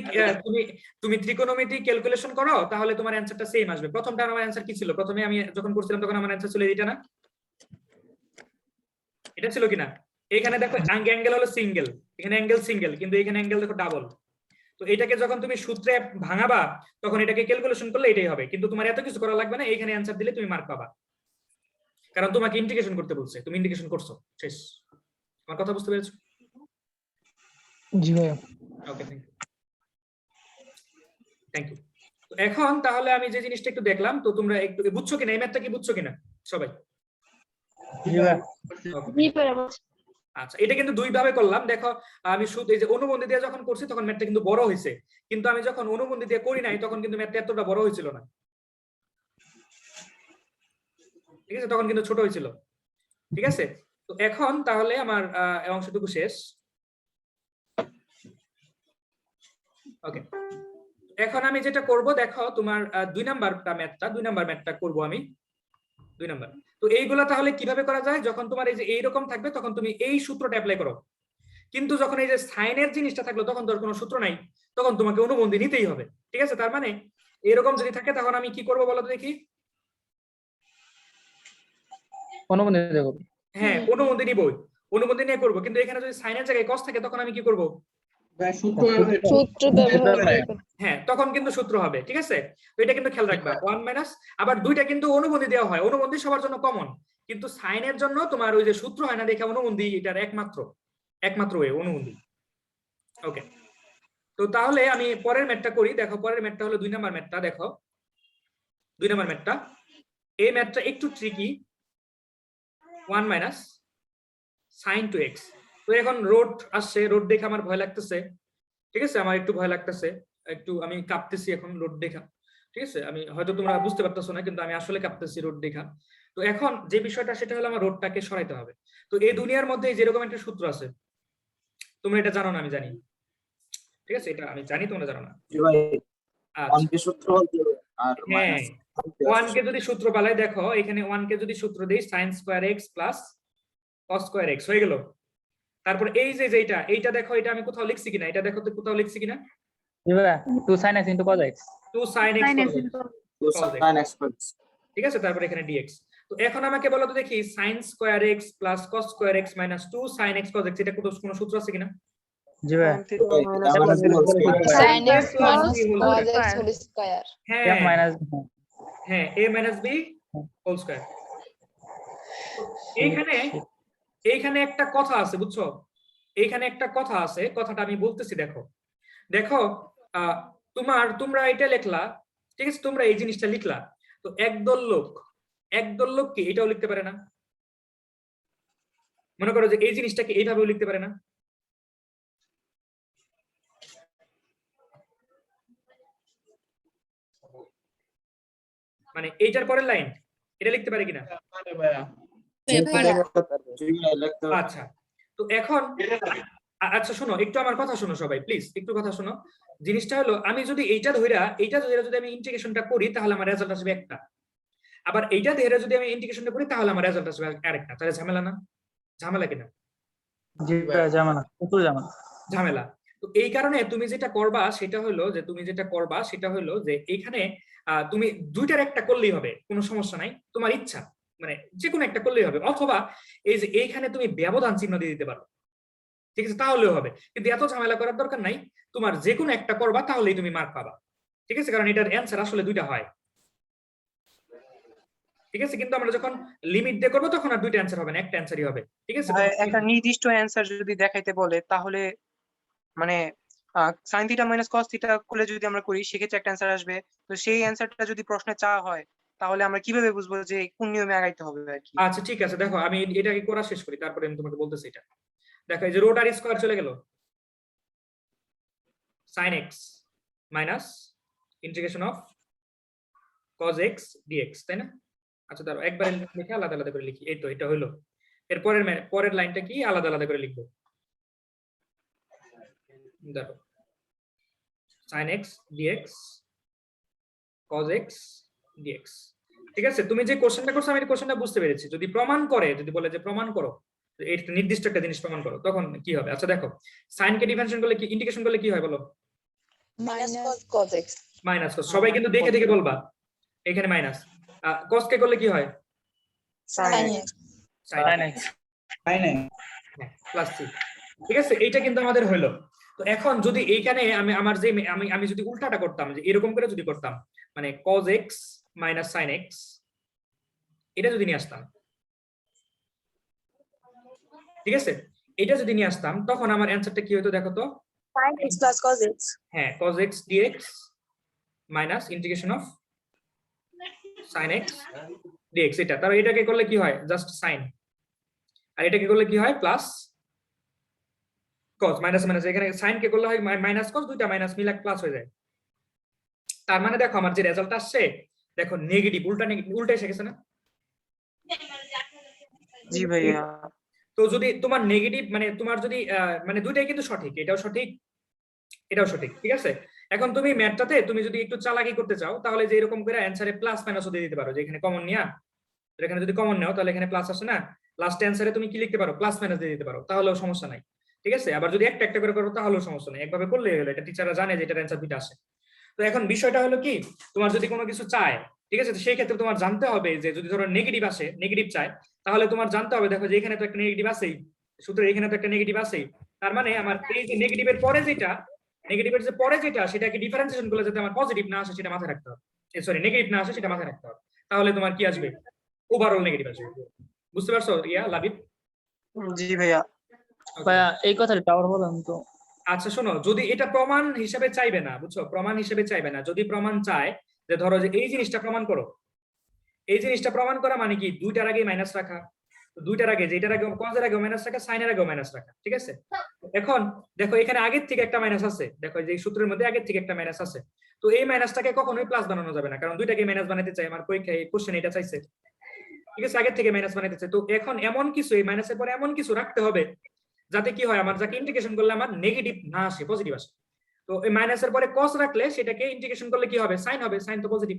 তুমি ত্রিকোণমিতি ক্যালকুলেশন করো তাহলে তোমার অ্যানসারটা সেম আসবে। প্রথমটা আমার অ্যানসার কি ছিল, প্রথমে আমি যখন করছিলাম তখন আমার অ্যানসার ছিল এটা না, এটা ছিল কিনা? এখানে দেখো অ্যাঙ্গেল হলো সিঙ্গেল, এখানে অ্যাঙ্গেল সিঙ্গেল, কিন্তু এখানে অ্যাঙ্গেল দেখো ডাবল। তো এটাকে যখন তুমি সূত্রে ভাঙাবা তখন এটাকে ক্যালকুলেশন করলে এটাই হবে, কিন্তু তোমার এত কিছু করা লাগবে না, এখানে অ্যানসার দিলে তুমি মার্ক পাবা, কারণ তোমাকে ইন্টিগ্রেশন করতে বলছে, তুমি ইন্টিগ্রেশন করছো, শেষ। আমার কথা বুঝতে পেরেছো? জি ভাইয়া। ওকে, থ্যাংক ইউ। তো এখন তাহলে আমি যে জিনিসটা একটু দেখলাম, তো তোমরা একটু বুঝছো কিনা, এই ম্যাথটা কি বুঝছো কিনা সবাই? আচ্ছা, এটা কিন্তু দুই ভাবে করলাম, দেখো আমি শুধু এই যে অনুবন্ধী দিয়ে যখন করছি তখন ম্যাথটা কিন্তু বড় হয়েছে, কিন্তু আমি যখন অনুবন্ধী দিয়ে করি নাই তখন কিন্তু ম্যাথটা এতটা বড় হয়েছিল না, ঠিক আছে? তখন কিন্তু ছোট হয়েছিল, ঠিক আছে? তো এখন তাহলে আমার অংশটুকু শেষ। ওকে, এখন আমি যেটা করব দেখো, তোমার 2 নাম্বার ম্যাথটা করব আমি 2 নাম্বার। তো এইগুলা তাহলে কিভাবে করা যায়, যখন তোমার এই যে এইরকম থাকবে তখন তুমি এই সূত্রটা অ্যাপ্লাই করো, কিন্তু যখন এই যে সাইনের জিনিসটা থাকলো তখন তোর কোনো সূত্র নাই, তখন তোমাকে অনুবন্ধী নিতেই হবে, ঠিক আছে? তার মানে এরকম যদি থাকে তখন আমি কি করব বলো তো দেখি। অনুবন্ধী দেখো, হ্যাঁ অনুবন্ধী নিবই, অনুবন্ধী নিয়ে করবো, কিন্তু এখানে যদি সাইনের জায়গায় কস থাকে তখন আমি কি করব, সূত্র ব্যবহার করে। হ্যাঁ তখন কিন্তু সূত্র হবে, ঠিক আছে? তো এটা কিন্তু খেয়াল রাখবা, 1 মাইনাস, আবার দুইটা কিন্তু অনুবন্ধী দেওয়া হয়, অনুবন্ধী সবার জন্য কমন, কিন্তু সাইনের জন্য তোমার ওই যে সূত্র হয় না দেখে অনুবন্ধী এটার একমাত্র ওয়ে অনুবন্ধী। ওকে, তো তাহলে আমি পরের ম্যাথটা করি, দেখো পরের ম্যাথটা হলো 2 নাম্বার ম্যাথটা। দেখো 2 নাম্বার ম্যাথটা, এই ম্যাথটা একটু ট্রিকি, 1 মাইনাস sin 2x। তো এখন রোড আসছে, রোড দেখে আমার ভয় লাগতেছে, ঠিক আছে? আমার একটু ভয় লাগতেছে, একটু আমি কাঁপতেছি এখন রোড দেখা। ঠিক আছে, আমি হয়তো তোমরা বুঝতে পারতেছো না, কিন্তু আমি আসলে কাঁপতেছি রোড দেখা। তো এখন যে বিষয়টা সেটা হলো আমার রোডটাকে সরাইতে হবে। তো এই দুনিয়ার মধ্যে যেরকম একটা সূত্র আছে, তোমরা এটা জানো না আমি জানি, ঠিক আছে, এটা আমি জানি তোমরা জানো না। আচ্ছা সূত্র বলতে আর হ্যাঁ, 1 কে যদি সূত্র বালাই, দেখো এখানে 1 কে যদি সূত্র দেই sin square x plus cos square x হয়ে গেল। তারপর এই যে এইটা দেখো, এটা আমি কোথাও লিখছি কিনা, এটা দেখো তো কোথাও লিখছি কিনা, জি ভাইয়া 2 sin x into cos x 2 sin x Sin cos x x, sin x ঠিক আছে। তারপর এখানে dx। তো এখন আমাকে বলো তো দেখি sin square x plus cos square x minus 2 sin x cos x, এটা কোনো সূত্র আছে কিনা? জি ভাইয়া Sin x plus minus b whole cos square। x whole square. হ্যাঁ f minus হ্যাঁ, a minus b whole square. এইখানে একটা কথা আছে বুঝছো, এইখানে একটা কথা আছে, কথাটা আমি বলতেছি। দেখো দেখো তোমরা এটা লিখলা, ঠিক আছে, তোমরা এই জিনিসটা লিখলা, তো একদল লোক কি এটাও লিখতে পারে না? মনে করো যে এই জিনিসটাকে এইভাবেও লিখতে পারে না? মানে এইটার পরের লাইন এটা লিখতে পারে কিনা? আচ্ছা, তো এখন আচ্ছা শোনো, একটু আমার কথা শোনো সবাই, প্লিজ একটু কথা শোনো। জিনিসটা হলো, আমি যদি এইটা ধইরা যদি আমি ইন্টিগ্রেশনটা করি তাহলে আমার রেজাল্ট আসবে একটা, আবার এইটা ধরে যদি আমি ইন্টিগ্রেশনটা করি তাহলে আমার রেজাল্ট আসবে আরেকটা। তাহলে ঝামেলা না? ঝামেলা কিনা? জি ভাইয়া ঝামেলা, প্রচুর ঝামেলা। তো এই কারণে তুমি যেটা করবা সেটা হলো যে এখানে তুমি দুইটার একটা করলেই হবে, কোনো সমস্যা নাই, তোমার ইচ্ছা, মানে যে কোনো একটা করলেই হবে, অথবা এই যে এইখানে তুমি ব্যবধান চিহ্ন দিয়ে দিতে পারো, ঠিক আছে, তাহলেও হবে। কিন্তু এত ঝামেলা করার দরকার নাই, তোমার যে কোনো একটা করবা তাহলেই তুমি মার্ক পাবা, ঠিক আছে, কারণ এটার অ্যান্সার আসলে দুইটা হয়, ঠিক আছে। কিন্তু আমরা যখন লিমিট দিয়ে করবো তখন আর দুইটা অ্যান্সার হবে না, একটা অ্যান্সারই হবে, ঠিক আছে। একটা নির্দিষ্ট অ্যান্সার যদি দেখাইতে বলে তাহলে মানে sin theta minus cos theta করলে যদি আমরা করি সেক্ষেত্রে একটা অ্যান্সার আসবে। তো সেই অ্যান্সারটা যদি প্রশ্নে চাওয়া হয় তাহলে আমরা কিভাবে বুঝবো যে কোন নিয়মে আগাইতে হবে আর কি? আচ্ছা ঠিক আছে, দেখো আমি এটাকে করা শেষ করি, তারপরে আমি তোমাকে বলতেছি। এটা দেখো, এই যে রোট আর স্কয়ার চলে গেল, sin x minus integration of cos x dx, তাই না? আচ্ছা দাঁড়াও, একবারে লিখে আলাদা আলাদা করে লিখি। এই তো এটা হলো, এর পরের লাইনটা কি আলাদা আলাদা করে লিখবো। দেখো sin x dx cos x dx, ঠিক আছে। তুমি যে কোশ্চেনটা করছো আমি কোশ্চেনটা বুঝতে পেরেছি। যদি প্রমাণ করে, যদি বলে যে প্রমাণ করো এই নির্দিষ্ট একটা জিনিস প্রমাণ করো, তখন কি হবে? আচ্ছা দেখো, sin কে ডিফারেন্সিয়েশন করলে কি, ইন্টিগ্রেশন করলে কি হয় বলো? Minus cos x. Minus cos, সবাই কিন্তু দেখে দেখে বলবা, এখানে মাইনাস। cos কে করলে কি হয়? Sin x. sin x plus c, ঠিক আছে। এইটা কিন্তু আমাদের হলো। তো এখন যদি এইখানে আমি যদি উল্টাটা করতাম, যে এরকম করে যদি করতাম, মানে cos x minus sin x, এটা যদি নিয়ে আসতাম, ঠিক আছে, এটা যদি নিয়ে আসতাম, তখন আমার অ্যান্সারটা কি হতো দেখো তো? Sin x plus cos x. হ্যাঁ, cos x dx minus integration of sin x dx, এটা। তারপর এটাকে করলে কি হয়? জাস্ট sin, আর এটাকে করলে কি হয়? প্লাস cos, মাইনাস মাইনাস, এখানে sin কে করলে হয় মাইনাস cos, দুইটা মাইনাস মিলে প্লাস হয়ে যায়। তার মানে দেখো আমার যে রেজাল্ট আসছে, দেখো নেগেটিভ, উল্টা এসে গেছে না? জি ভাইয়া। তো যদি তোমার নেগেটিভ, মানে তোমার যদি মানে দুইটাই কিন্তু সঠিক, এটাও সঠিক এটাও সঠিক, ঠিক আছে। এখন তুমি ম্যাথটাতে তুমি যদি একটু চালাকি করতে চাও, তাহলে যে এরকম করে অ্যানসারে প্লাস মাইনাসও দিয়ে দিতে পারো, যে এখানে কমন নিয়া, এখানে যদি কমন নাও তাহলে এখানে প্লাস আসে না, লাস্ট অ্যানসারে তুমি কি লিখতে পারো? প্লাস মাইনাস দিয়ে দিতে পারো, তাহলেও সমস্যা নাই, ঠিক আছে। আবার যদি একটা একটা করে করো তাহলেও সমস্যা নাই, একভাবে করলেই হলো, এটা টিচাররা জানে যে এটার অ্যানসার দুইটা আসে। তো এখন বিষয়টা হলো কি, তোমার যদি কোনো কিছু চায়, ঠিক আছে, সেই ক্ষেত্রে তোমার জানতে হবে যে যদি ধরো নেগেটিভ আসে, নেগেটিভ চায়, তাহলে তোমার জানতে হবে, দেখো যে এখানে তো একটা নেগেটিভ আছেই, সূত্রে এখানে তো একটা নেগেটিভ আছেই, তার মানে আমার এই যে নেগেটিভের পরে যেটা সেটাকে ডিফারেন্সিয়েশন করলে যাতে আমার পজিটিভ না আসে সেটা মাথায় রাখতে হবে, সরি নেগেটিভ না আসে সেটা মাথায় রাখতে হবে, তাহলে তোমার কি আসবে? ওভারঅল নেগেটিভ আসবে। বুঝতে পারছো লাবিব? জি ভাইয়া। ভাইয়া এই কথাটা আবার বলেন তো। আচ্ছা শোনো, যদি এটা প্রমাণ হিসেবে চাইবে না, বুঝছো, প্রমাণ হিসেবে চাইবে না, যদি প্রমাণ চায় যে ধরো যে এই জিনিসটা প্রমাণ করো, এই জিনিসটা প্রমাণ করা মানে কি দুইটার আগে মাইনাস রাখা, তো দুইটার আগে যেটার আগে কজের আগে মাইনাস রাখা, সাইনের আগে মাইনাস রাখা, ঠিক আছে? এখন দেখো এখানে আগের থেকে একটা মাইনাস আছে, দেখো যে সূত্রের মধ্যে আগের থেকে একটা মাইনাস আছে, তো এই মাইনাসটাকে কখনোই প্লাস বানানো যাবে না, কারণ দুইটাকে মাইনাস বানাতে চাই, আমার পরীক্ষায় কোশ্চেন এটা চাইছে, ঠিক আছে? আগের থেকে মাইনাস বানাতে চাই, তো এখন এমন কিছু এই মাইনাসের পরে এমন কিছু রাখতে হবে যাতে কি হয়, আমার যাকে ইন্টিগ্রেশন করলে আমার নেগেটিভ না আসে, পজিটিভ আসে। তো এই মাইনাসের পরে কস রাখলে সেটাকে ইন্টিগ্রেশন করলে কি হবে, সাইন হবে, সাইন তো পজিটিভ,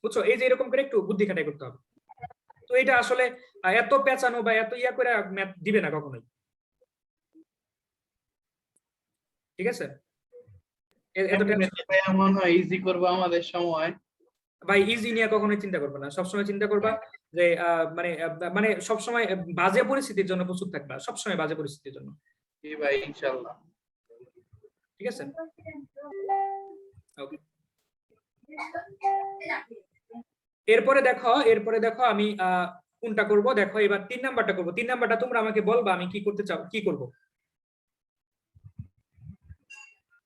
বুঝছো? এই যে এরকম করে একটু বুদ্ধি খাটাই করতে হবে। তো এটা আসলে এত পেঁচানো বা এত ইয়া করে ম্যাথ দিবে না কখনোই, ঠিক আছে? ভাই মনে হয় ইজি করবো আমাদের সময়। ভাই ইজি নিয়ে কখনোই চিন্তা করবে না, সবসময় চিন্তা করবা যে মানে সবসময় বাজে পরিস্থিতির জন্য প্রস্তুত থাকবা, সবসময় বাজে পরিস্থিতির জন্য, জি ভাই ইনশাআল্লাহ। ঠিক আছে? ওকে, এরপরে দেখো আমি কোনটা করব, দেখো এবার 3 নাম্বারটা করব। 3 নাম্বারটা তোমরা আমাকে বলবা আমি কি করতে চাও, কি করব।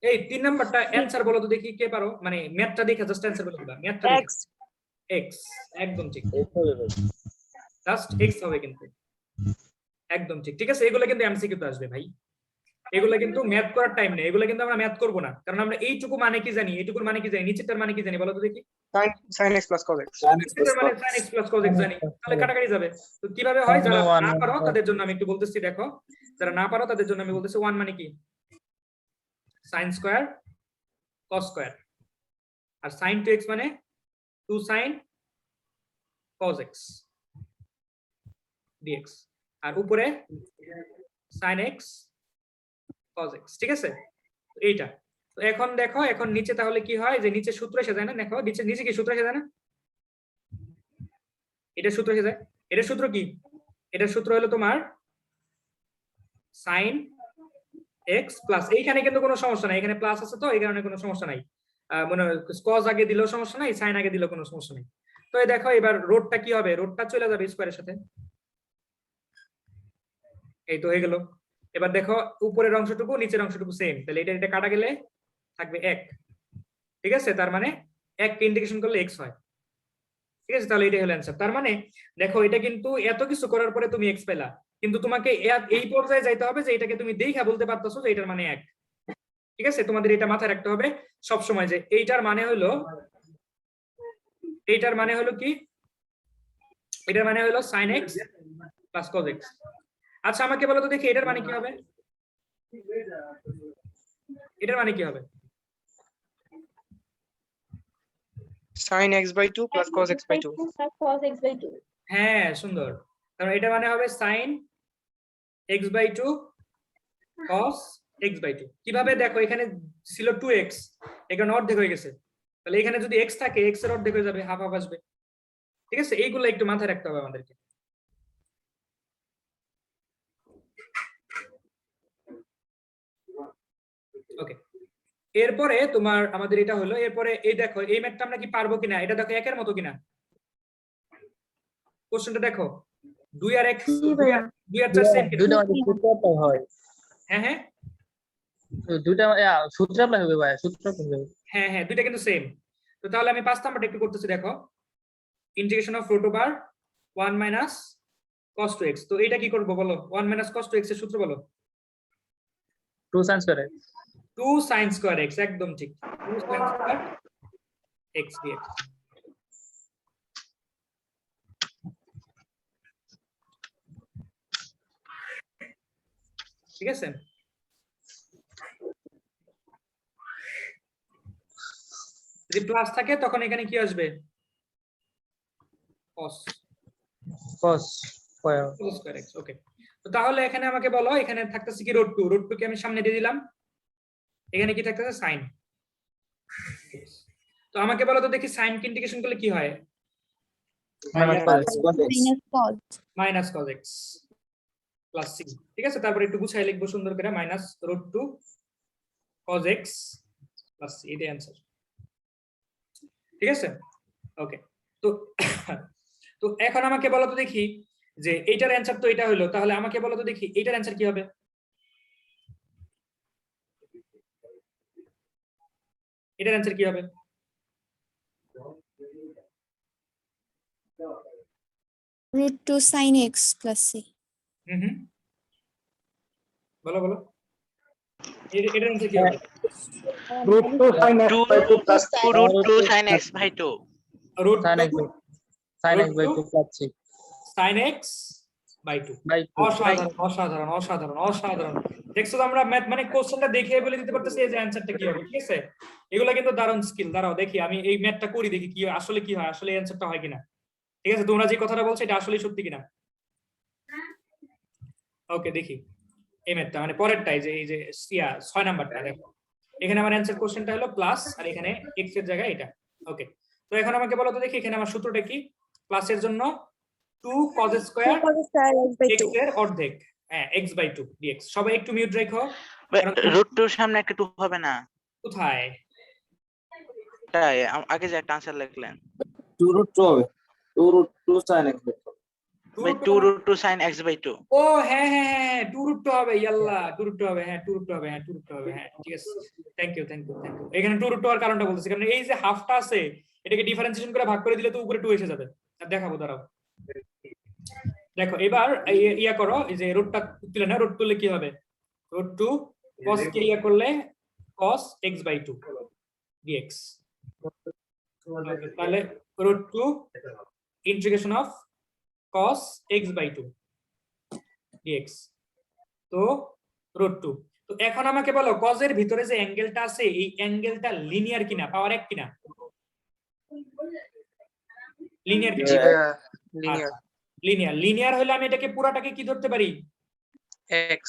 এই 3 নাম্বারটা অ্যানসার বলো তো দেখি, কে পারো? মানে ম্যাথটা দেখে জাস্ট অ্যানসার বলে দিবা, ম্যাথটা দেখে। x একদম ঠিক, জাস্ট x হবে কিন্তু, একদম ঠিক, ঠিক আছে? এগুলো কিন্তু এমসিকিউ তে আসবে ভাই, এগুলো কিন্তু ম্যাথ করার টাইম নেই, এগুলো কিন্তু আমরা ম্যাথ করব না, কারণ আমরা এইটুকু মানে কি জানি, এইটুকুর মানে কি জানি, নিচেরটার মানে কি জানি বলো তো দেখি। sin x plus cos x নিচেরটার মানে sin x plus cos x জানি, তাহলে কাটাকাটি যাবে। তো কিভাবে হয়, যারা না পারো তাদের জন্য আমি একটু বলতেছি, দেখো যারা না পারো তাদের জন্য আমি বলতেছি 1 মানে কি, sin স্কয়ার cos স্কয়ার, আর sin 2x মানে 2 sin cos x dx, আর উপরে sin x cos x, ঠিক আছে? এইটা তো এখন দেখো, এখন নিচে তাহলে কি হয়, যে নিচে সূত্র এসে যায় না, দেখো নিচে নিচে কি সূত্র এসে যায় না, এটা সূত্র এসে যায়, এটা সূত্র কি, এটা সূত্র হলো তোমার sin x প্লাস, এইখানে কিন্তু কোনো সমস্যা নাই, এখানে প্লাস আছে তো এই কারণে কোনো সমস্যা নাই, মনে হয় cos আগে দিলেও সমস্যা নাই, sin আগে দিলেও কোনো সমস্যা নাই। তো এই দেখো এবার রোডটা কি হবে, রোডটা চলে যাবে স্কয়ারের সাথে, এই তো হয়ে গেল। এবার দেখো উপরের অংশটুকু নিচের অংশটুকু সেম, তাহলে এটা এটা কাটা গেলে থাকবে 1, ঠিক আছে? তার মানে 1 কে ইন্টিগ্রেশন করলে x হয়, ঠিক আছে? তাহলে এটাই হলো অ্যানসার। তার মানে দেখো এটা কিন্তু এত কিছু করার পরে তুমি x পেলা, কিন্তু তোমাকে এই পর্যায়ে যাইতে হবে যে এটাকে তুমি দেখা বলতে পারতেছো যে এটার মানে 1, ঠিক আছে? তোমাদের এটা মাথায় রাখতে হবে সব সময়, যে এইটার মানে হলো কি, এটার মানে হলো sin x plus cos x। আচ্ছা আমাকে বলো তো দেখি এটার মানে কি হবে, এটার মানে কি হবে? sin x by 2 plus cos x by 2 হ্যাঁ সুন্দর, কারণ এটা মানে হবে sin x by 2 cos x by 2। কিভাবে, দেখো এখানে ছিল 2x, এখানে অর্ধেক হয়ে গেছে, তাহলে এখানে যদি x থাকে x এর অর্ধেক হয়ে যাবে, হাফ হাফ আসবে, ঠিক আছে? এইগুলো একটু মাথায় রাখতে হবে আমাদেরকে। ওকে, এরপরে তোমার আমাদের এটা হলো, এরপরে এই দেখো এই ম্যাথটা আমরা কি পারবো কিনা, এটা দেখো একের মতো কিনা, কোশ্চেনটা দেখো 2 আর x 2 আর 4 সেম কিনা, দুইটা আমাদের সূত্র apply হয়, হ্যাঁ হ্যাঁ দুইটা সূত্র apply হবে ভাই, সূত্র apply হবে। হ্যাঁ হ্যাঁ দুইটা কিন্তু সেম। তো তাহলে আমি 5 নাম্বারটা একটু করতেছি, দেখো integration of root over 1 minus cos 2x। তো এটা কি করব বলো, 1 মাইনাস cos 2x এর সূত্র বলো। 2 sin square x, 2 sin square x, একদম ঠিক, 2 sin স্কয়ার x dx। ঠিক আছে? যদি প্লাস থাকে তখন এখানে কি আসবে, cos স্কয়ার x। ওকে, তো তাহলে এখানে আমাকে বলো, এখানে থাকতেছে কি রুট 2, রুট 2 কে আমি সামনে দিয়ে দিলাম, এখানে কি থাকতেছে sin। তো আমাকে বলো তো দেখি sin কে ইন্টিগ্রেশন করলে কি হয়, minus cos x plus c, ঠিক আছে? তারপর একটু গুছাই লিখবো সুন্দর করে, minus root 2 cos x plus c, এটাই অ্যানসার, ঠিক আছে? ওকে, তো তো এখন আমাকে বলো তো দেখি যে এইটার অ্যানসার তো এটা হলো, তাহলে আমাকে বলো তো দেখি এইটার অ্যানসার কি হবে, এটার অ্যানসার কি হবে? √2 sin x plus c. হুম, বলো বলো এটার অ্যান্সার কি হবে? √2 sin x by 2 plus √2 sin x by 2 √2 sin x by 2 plus 6 sin x by 2 by 2 অসাধারণ অসাধারণ অসাধারণ অসাধারণ দেখছো তো আমরা ম্যাথ মানে কোশ্চেনটা দেখে বলে দিতে পারতেছি এই যে অ্যানসারটা কি হবে, ঠিক আছে? এগুলা কিন্তু দারুণ স্কিল। দাঁড়াও দেখি আমি এই ম্যাথটা করি, দেখি কি আসলে কি হয়, আসলে অ্যানসারটা হয় কিনা। ঠিক আছে, তোমরা যে কথাটা বলছো এটা আসলে সত্যি কিনা। ওকে দেখি এই ম্যাথটা মানে পরেরটাই যে এই যে 6 নাম্বারটা দেখো, এখানে আমার অ্যানসার কোশ্চেনটা হলো প্লাস আর এখানে x এর জায়গায় এটা। ওকে, তো এখন আমাকে বলো তো দেখি এখানে আমার সূত্রটা কি? প্লাসের জন্য 2 cos square x by x 2. এর অর্ধেক, হ্যাঁ x by 2 dx। সবাই একটু মিউট রাখো। √2 এর সামনে একটা 2 হবে না? কোথায়? তাই আগে যে একটা আনসার লিখলেন 2√2 হবে 2√2 sin x by 2 ভাই 2√2 sin x by 2 ও হ্যাঁ হ্যাঁ হ্যাঁ 2√2 হবে, ইয়াল্লা 2√2 হবে, হ্যাঁ 2√2 হবে, হ্যাঁ 2√2 হবে, হ্যাঁ ঠিক আছে। Thank you thank you thank you. এখানে 2√2 এর কারণটা বলতেছি কারণ এই যে হাফটা আছে এটাকে ডিফারেন্সিয়েশন করে ভাগ করে দিলে তো উপরে 2 এসে যাবে। আর দেখাবো দাঁড়াও, দেখো এবার ইয়া করো, এই যে রুটটা তুলে না, রুট তুললে কি হবে? √2 cos কে ইয়া করলে cos x by 2 dx। তাহলে √2 integration of cos x by 2 dx। তো √2। তো এখন আমাকে বলো cos এর ভিতরে যে অ্যাঙ্গেলটা আছে এই অ্যাঙ্গেলটা লিনিয়ার কিনা, পাওয়ার 1 কিনা? লিনিয়ার কিনা? Linear linear. লিনিয়ার হলে আমি এটাকে পুরাটাকে কি ধরতে পারি? x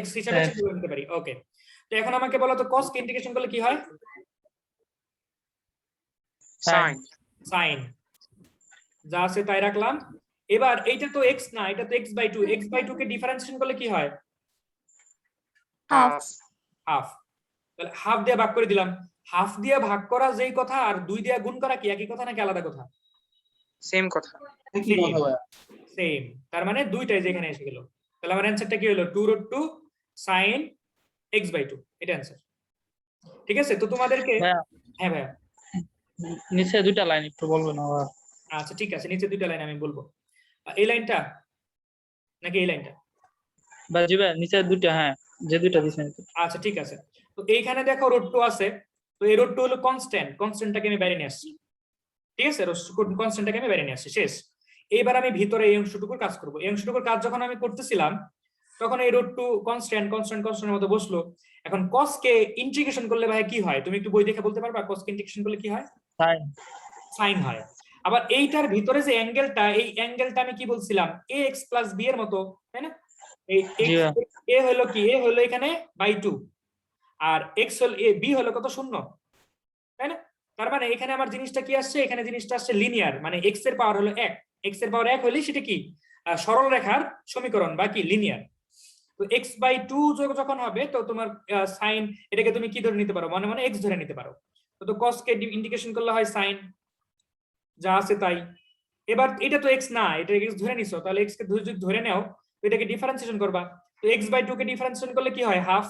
x হিসাবে চিহ্ন করতে পারি। ওকে, তো এখন আমাকে বলো তো cos কে ইন্টিগ্রেশন করলে কি হয়? sin sin। যা আছে তাই রাখলাম। এবার এইটা তো x না, এটা তো x by 2, x by 2 K differentiation করলে কি হয়? half half. তাহলে হাফ দিয়ে ভাগ করে দিলাম। হাফ দিয়ে ভাগ করা যেই কথা আর 2 দিয়ে গুণ করা কি একই কথা নাকি আলাদা কথা? সেম কথা কি কথা ভাই সেম। তার মানে দুইটাই যেখানে এসে গেল। তাহলে আমার অ্যানসারটা কি হলো? 2√2 sin x by 2, এটা অ্যানসার। ঠিক আছে, তো তোমাদেরকে হ্যাঁ ভাইয়া নিচে দুইটা লাইন একটু বলবেন আবার। আচ্ছা ঠিক আছে, নিচে দুইটা লাইন আমি বলবো। এই লাইনটা নাকি এই লাইনটা? বাজি ভাই নিচে দুইটা, হ্যাঁ যে দুইটা দিছেন। আচ্ছা ঠিক আছে, তো এইখানে দেখো √2 আছে, তো এই √2 হলো কনস্ট্যান্ট, কনস্ট্যান্টটাকে আমি বাইরে নিয়ে আসছি। ঠিক আছে, কনস্ট্যান্টটাকে আমি বাইরে নিয়ে আসছি, শেষ। এইবার আমি ভিতরে এই অংশটুকুর কাজ করব। এই অংশটুকুর কাজ যখন আমি করতেছিলাম তখন এই √2 কনস্ট্যান্ট কনস্ট্যান্ট কনস্ট্যান্টের মতো বসলো। এখন cos কে ইন্টিগ্রেশন করলে ভাই কি হয়? তুমি একটু বই দেখে বলতে পারবা cos কে ইন্টিগ্রেশন করলে কি হয়? sin সাইন হয়। আবার এইটার ভিতরে যে অ্যাঙ্গেলটা, এই অ্যাঙ্গেলটা আমি কি বলছিলাম? ax + b এর মতো, তাই না? এই a হলো কি? a হলো এখানে /2 আর x হলো b হলো কত? 0, তাই না? তার মানে এখানে আমার জিনিসটা কি আসছে? এখানে জিনিসটা আসছে লিনিয়ার, মানে x এর পাওয়ার হলো 1, x এর পাওয়ার 1 হলে সেটা কি সরল রেখার সমীকরণ বা কি লিনিয়ার। তো x by 2 যখন হবে তো তোমার সাইন এটাকে তুমি কি ধরে নিতে পারো? মনে মনে x ধরে নিতে পারো। তো cos কে ইন্টিগ্রেশন করলে হয় সাইন, যা আছে তাই। এবার এটা তো x না, এটা x ধরে নিছো, তাহলে x কে যদি ধরে নাও তো এটাকে ডিফারেন্সিয়েশন করবা। তো x by 2 কে ডিফারেন্সিয়েশন করলে কি হয়? হাফ।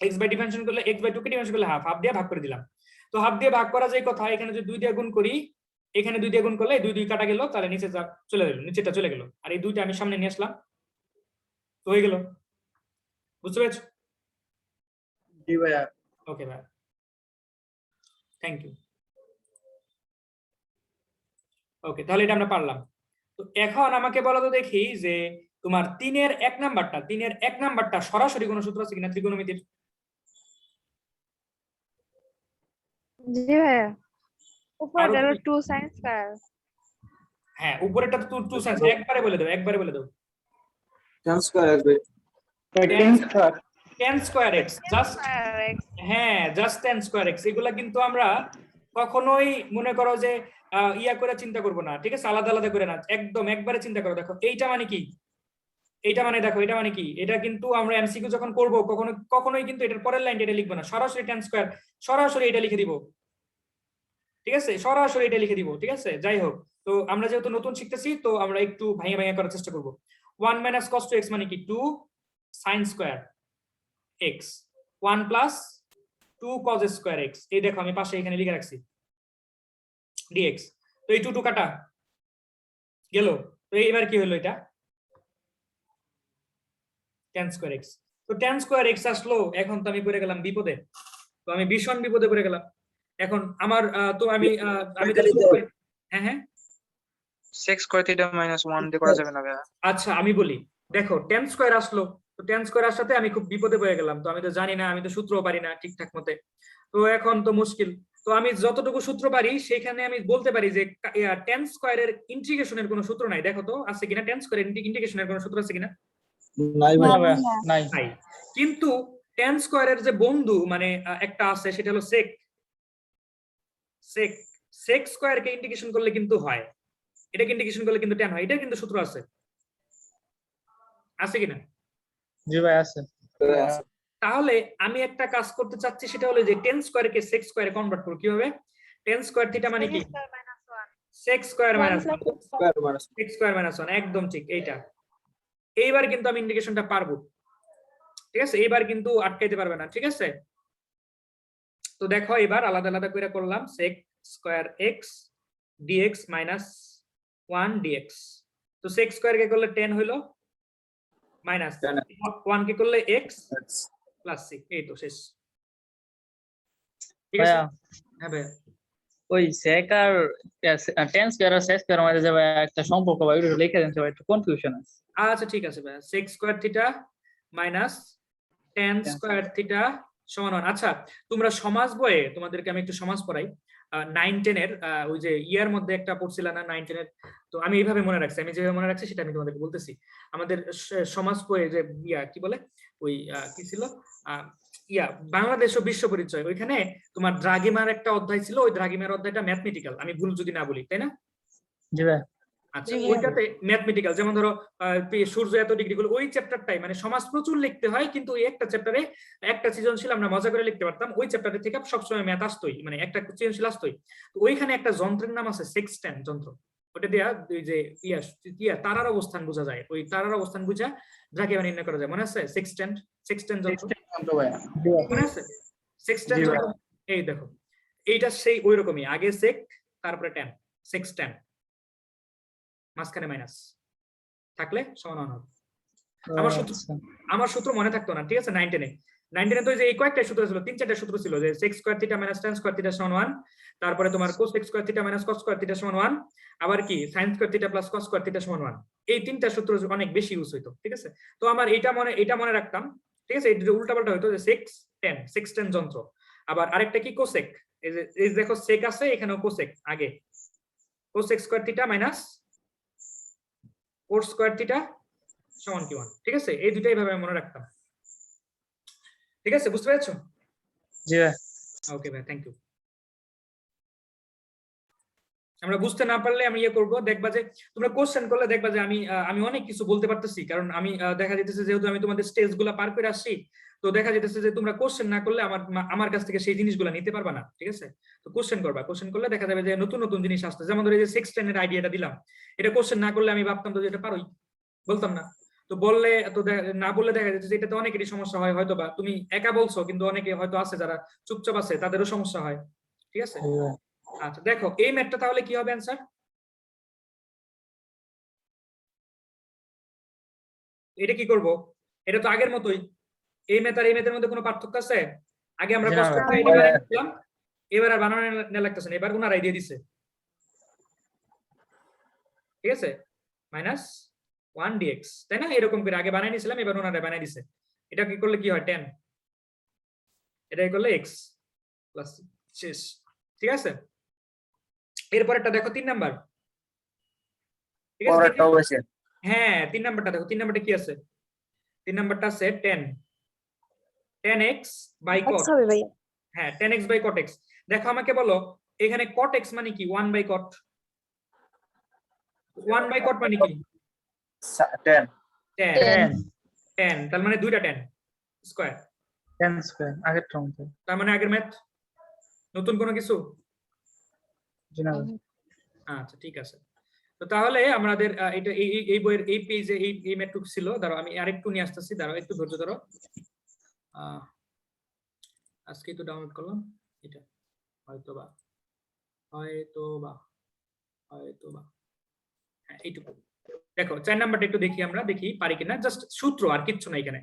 x by ডিফারেন্সিয়েশন করলে x by 2 কে ডিফারেন্সিয়েশন করলে হাফ, হাফ দিয়ে ভাগ করে দিলাম। তো হাফ দিয়ে ভাগ করা যায় কথা, এখানে যদি 2 দিয়ে গুণ করি, এখানে 2 দিয়ে গুণ করলে 2 2 কাটা গেল, তাহলে নিচে যা চলে গেল, নিচেটা চলে গেল, আর এই দুইটা আমি সামনে নিয়ে আসলাম, তো হয়ে গেল। বুঝতে পেরেছো? জি ভাইয়া। ওকে ভাই, থ্যাংক ইউ। ওকে, তাহলে এটা আমরা পারলাম। তো এখন আমাকে বলো তো দেখি যে তোমার 3 এর 1 নাম্বারটা সরাসরি কোনো সূত্র আছে কিনা ত্রিকোণমিতির? জি ভাইয়া, উপরে 2 sin স্কয়ার। হ্যাঁ, উপরেরটা তো 2 sin, একবারে বলে দাও, একবারে বলে দাও। tan square x by tan square x, just হ্যাঁ জাস্ট tan square x। এগুলা কিন্তু আমরা কখনোই মনে করো যে ইয়া করে চিন্তা করব না, ঠিক আছে? আলাদা আলাদা করে না, একদম একবারে চিন্তা করো। দেখো এইটা মানে কি, এইটা মানে দেখো এটা মানে কি, এটা কিন্তু আমরা এমসিকিউ যখন করব কখনোই কিন্তু এটার পরের লাইনটা এটা লিখবো না, সরাসরি tan square সরাসরি এটা লিখে দিব, ঠিক আছে? সরাসরি এটা লিখে দিব, ঠিক আছে? যাই হোক, তো আমরা যেহেতু নতুন শিখতেছি তো আমরা একটু ভাঙিয়ে ভাঙিয়ে করার চেষ্টা করব। 1 - cos 2x মানে কি? 2 sin square x, 1 + 2 cos square x। এই দেখো আমি পাশে এখানে লিখে রাখছি dx। তো এই 2 2 কাটা গেল। তো এবার কি হলো এটা tan স্কয়ার x। তো tan স্কয়ার x আসলো, এখন তো আমি পড়ে গেলাম বিপদে, তো আমি ভীষণ বিপদে পড়ে গেলাম। এখন আমার তো আমি তো শুরু করি। হ্যাঁ হ্যাঁ sec স্কয়ার থিটা মাইনাস 1 দিয়ে করা যাবে না ভাইয়া? আচ্ছা আমি বলি, দেখো tan স্কয়ার আসলো, তো tan স্কয়ার আসাতে আমি খুব বিপদে পড়ে গেলাম। তো আমি তো জানি না, আমি তো সূত্রও পারি না ঠিকঠাক মতে, তো এখন তো মুশকিল। তো আমি যতটুকু সূত্র পারি সেখানে আমি বলতে পারি যে tan স্কয়ারের ইন্টিগ্রেশনের কোনো সূত্র নাই। দেখো তো আছে কিনা tan স্কয়ারের ইন্টিগ্রেশনের কোনো সূত্র আছে কিনা? নাই ভাই। না ভাইয়া, নাই। নাই। কিন্তু tan স্কয়ারের যে বন্ধু মানে একটা আছে, সেটা হলো sec। sec sec স্কয়ারকে ইন্টিগ্রেশন করলে কিন্তু হয়, এটাকে ইন্টিগ্রেশন করলে কিন্তু tan হয়, এটা কিন্তু সূত্র আছে কিনা? জি ভাই আছে। তাহলে আমি একটা কাজ করতে চাচ্ছি, সেটা হলো যে tan স্কয়ারকে sec স্কয়ারে কনভার্ট করব। কিভাবে? tan স্কয়ার থিটা মানে কি sec square minus 1, sec square minus 1, একদম ঠিক এইটা। এইবার কিন্তু আমি ইন্টিগ্রেশনটা পারবো, ঠিক আছে? এইবার কিন্তু আটকাইতে পারবে না, ঠিক আছে? তো দেখো এবার আলাদা আলাদা করে করলাম, sec square x dx minus 1 dx। তো sec স্কয়ার কে করলে 10 হইলো, মাইনাস 1 কে করলে x প্লাস c। এই তো শেষ, ঠিক আছে? ভাইয়া হ্যাঁ ভাই, ওই sec আর tan স্কয়ার আর sec স্কয়ার মধ্যে যে ভাইয়া একটা সম্পর্ক ভাই ওটা লিখে দেন, ভাই একটু কনফিউশন আছে। আচ্ছা ঠিক আছে ভাই, sec square theta minus tan square theta সমান 1। আচ্ছা তোমরা সমাজ বইয়ে, তোমাদেরকে আমি একটু সমাজ পড়াই। 9-10 এর ওই যে ইয়ার মধ্যে একটা পড়ছিল না 9-10 এর, তো আমি এইভাবে মনে রাখছি, আমি যেভাবে মনে রাখছি সেটা আমি তোমাদেরকে বলতেছি। আমাদের সমাজ বইয়ে যে ইয়া কি বলে ওই কি ছিল ইয়া বাংলাদেশ ও বিশ্ব পরিচয়, ওইখানে তোমার দ্রাঘিমার একটা অধ্যায় ছিল, ওই দ্রাঘিমার অধ্যায়টা ম্যাথমেটিক্যাল, আমি ভুল যদি না বলি, তাই না? জি ভাই। আচ্ছা ওইটাতে ম্যাথমেটিক্যাল, যেমন ধরো সূর্য এত ডিগ্রি গুলো, ওই চ্যাপ্টারটাই মানে সমাজ প্রচুর লিখতে হয়, কিন্তু ওই একটা চ্যাপ্টারে একটা সৃজনশীল আমরা মজা করে লিখতে পারতাম, ওই চ্যাপ্টারে থেকে সবসময় ম্যাথ আসতোই, মানে একটা সৃজনশীল আসতোই। তো ওইখানে একটা যন্ত্রের নাম আছে সেক্সট্যান্ট যন্ত্র, ওটা দিয়া ওই যে ইয়া তারার অবস্থান বোঝা যায়, ওই তারার অবস্থান বুঝা দ্রাঘিমা নির্ণয় করা যায়, মনে আছে? সেক্সট্যান্ট যন্ত্র ভাইয়া মনে আছে? সেক্সট্যান্ট জি ভাই। যন্ত্র, এই দেখো এইটা সেই ওই রকমই, আগে সেক তারপরে ট্যান, সেক্সট্যান্ট মাঝখানে মাইনাস থাকলে সমান হবে। আমার সূত্র মনে থাকতো না, ঠিক আছে? 9-10 তো যে এই কয়েকটা সূত্র ছিল, 3-4টা সূত্র ছিল, যে sec square theta minus tan square theta সমান 1, তারপরে তোমার cos square theta minus cos square theta সমান 1, আবার কি sin square theta plus cos square theta সমান 1। এই তিনটা সূত্র অনেক বেশি ইউজ হইতো, ঠিক আছে? তো আমার এটা মনে রাখতাম, ঠিক আছে? এটা উল্টাপাল্টা হইতো যে sec tan যন্ত্র, আবার আরেকটা কি cosec, এই যে দেখো sec আছে, এখানেও cosec, আগে cosec square theta minus cos square theta সমান কি 1, ঠিক আছে? এই দুটাই ভাবে মনে রাখতাম, ঠিক আছে? বুঝতে পেরেছো? জি ভাই। ওকে ভাই, থ্যাংক ইউ। আমরা বুঝতে না পারলে আমি ইয়ে করবো, দেখবা যে তোমরা কোশ্চেন করলে দেখবা যে আমি অনেক কিছু বলতে পারতেছি, কারণ আমি দেখা যেতেছে যেহেতু আমি তোমাদের স্টেজ গুলা পার করে আসছি, তো দেখা যেতেছে যে তোমরা কোশ্চেন না করলে আমার কাছ থেকে সেই জিনিসগুলো নিতে পারবা না, ঠিক আছে? তো কোশ্চেন করবা, কোশ্চেন করলে দেখা যাবে যে নতুন নতুন জিনিস আসছে। যেমন ধরো এই যে সেক্সটেনের আইডিয়াটা দিলাম, এটা কোশ্চেন না করলে আমি ভাবতাম তো যে এটা পারোই, বলতাম না। তো বললে তো না বললে দেখা যাচ্ছে যে এটাতে অনেকেরই সমস্যা হয়, হয়তো বা তুমি একা বলছো কিন্তু অনেকে হয়তো আছে যারা চুপচাপ আছে, তাদেরও সমস্যা হয়, ঠিক আছে? আচ্ছা দেখো এই ম্যাথটা তাহলে কি হবে অ্যান্সার? এটা কি করব? এটা তো আগের মতোই, এই ম্যাথ আর এই ম্যাথের মধ্যে কোনো পার্থক্য আছে? আগে আমরা জি না কষ্ট করে ভাই। আইডি বানাইছিলাম, এবার আর বানানো না লাগতেছে না, এবার ওনারাই দিয়ে দিছে, ঠিক আছে? মাইনাস 1 dx, তাই না? এরকম করে আগে বানাই নিছিলাম, এবার ওনারাই বানাই দিছে। এটা কি করলে কি হয়? 10, এটা করলে x প্লাস শেষ, ঠিক আছে? এরপর একটা দেখো 3 নাম্বার, ঠিক আছে? হ্যাঁ 3 নাম্বারটা দেখো, 3 নাম্বারটা কি আছে? 3 নাম্বারটা আছে 10x বাই cot। হবে ভাইয়া। হ্যাঁ 10x বাই cot x। দেখো আমাকে বলো এখানে cot x মানে কি? 1 বাই cot। 1 বাই cot মানে কি? 10 10 তার মানে দুইটা 10 স্কয়ার, tan স্কয়ার আগের টার্ম। তার মানে আগের ম্যাথ, নতুন কোনো কিছু? জি না ভাই। আচ্ছা ঠিক আছে। তো তাহলে আমাদের এটা এই বইয়ের এই পেজে এই ম্যাথটুকু ছিল। দাঁড়াও আমি আরেকটু নিয়ে আসতেছি, দাঁড়াও একটু ধৈর্য ধরো। আজকে তো ডাউনলোড করলাম এটা, হয়তোবা এইটুকু দেখো 4 নাম্বারটা একটু দেখি, আমরা দেখি পারি কিনা, জাস্ট সূত্র আর কিচ্ছু নাই এখানে।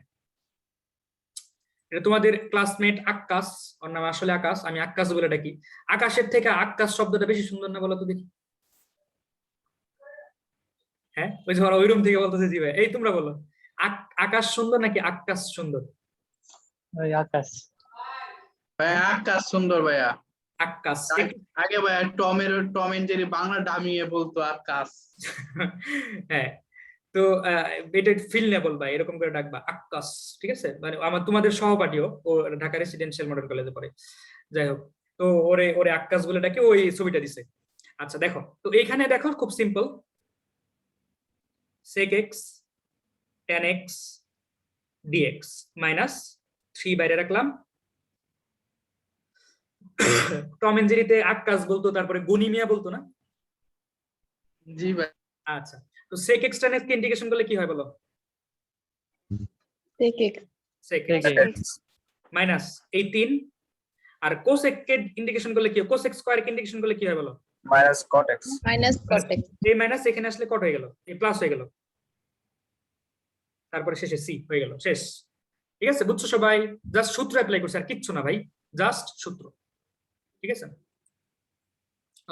এটা তোমাদের ক্লাসমেট আকাশ, ওর নাম আসলে আকাশ, আমি আকাশ বলে ডাকি। আকাশের থেকে আকাশ শব্দটা বেশি সুন্দর না বলো তো দেখি? হ্যাঁ, ওই যে ওরা ওই রুম থেকে বলতেছে জি ভাই। এই তোমরা বলো, আকাশ সুন্দর নাকি আকাশ সুন্দর? ওই আকাশ। ভাইয়া আকাশ সুন্দর ভাইয়া। আকাশ। আগে ভাইয়া টম এন্ড জেরি বাংলা ডামিয়ে বলতো আকাশ। হ্যাঁ, তো এটা ফিল নেবল ভাই, এরকম করে ডাকবা আকাশ, ঠিক আছে? মানে আমার তোমাদের সহপাঠীও, ও ঢাকা রেসিডেন্সিয়াল মডেল কলেজে পড়ে, যাই হোক। তো ওরে ওরে আকাশ বলে ডাকে, ওই ছবিটা দিছে। আচ্ছা দেখো, তো এইখানে দেখো খুব simple, sec x tan x dx minus 3 বাইরে রাখলাম। টম এন্ড জেরিতে আকাশ বলতো, তারপরে গনিমিয়া বলতো না? জি ভাই। আচ্ছা, তো sec x tan x কে ইন্টিগ্রেশন করলে কি হয় বলো? sec x মাইনাস এই 3, আর cosec কে ইন্টিগ্রেশন করলে কি হয়? cosec স্কয়ার কে ইন্টিগ্রেশন করলে কি হয় বলো? Minus cot x. এই মাইনাস এখানে আসলে কট হয়ে গেল, এই প্লাস হয়ে গেল, তারপরে শেষে সি হয়ে গেল, শেষ। ঠিক আছে, বুঝছো সবাই? জাস্ট সূত্র অ্যাপ্লাই করছে আর কিচ্ছু না ভাই, জাস্ট সূত্র। ঠিক আছে,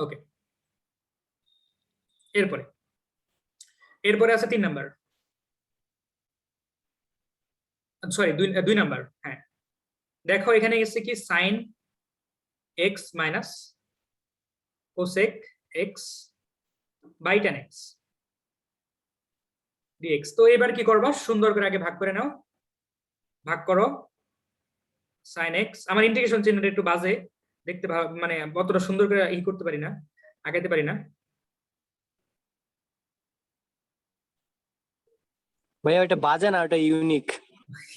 ওকে। এরপরে আছে 3 নাম্বার, সরি 2 নাম্বার। হ্যাঁ, দেখো এখানে গেছে কি sine x minus cosec x by tan x dx। তো এবার কি করবা, সুন্দর করে আগে ভাগ করে নাও, ভাগ করো sin x। আমার ইন্টিগ্রেশন চিহ্নটা একটু বাজে দেখতে, মানে অতটা সুন্দর করে ই করতে পারি না, আগাইতে পারি না। ভাইয়া ওটা বাজে না, ওটা ইউনিক।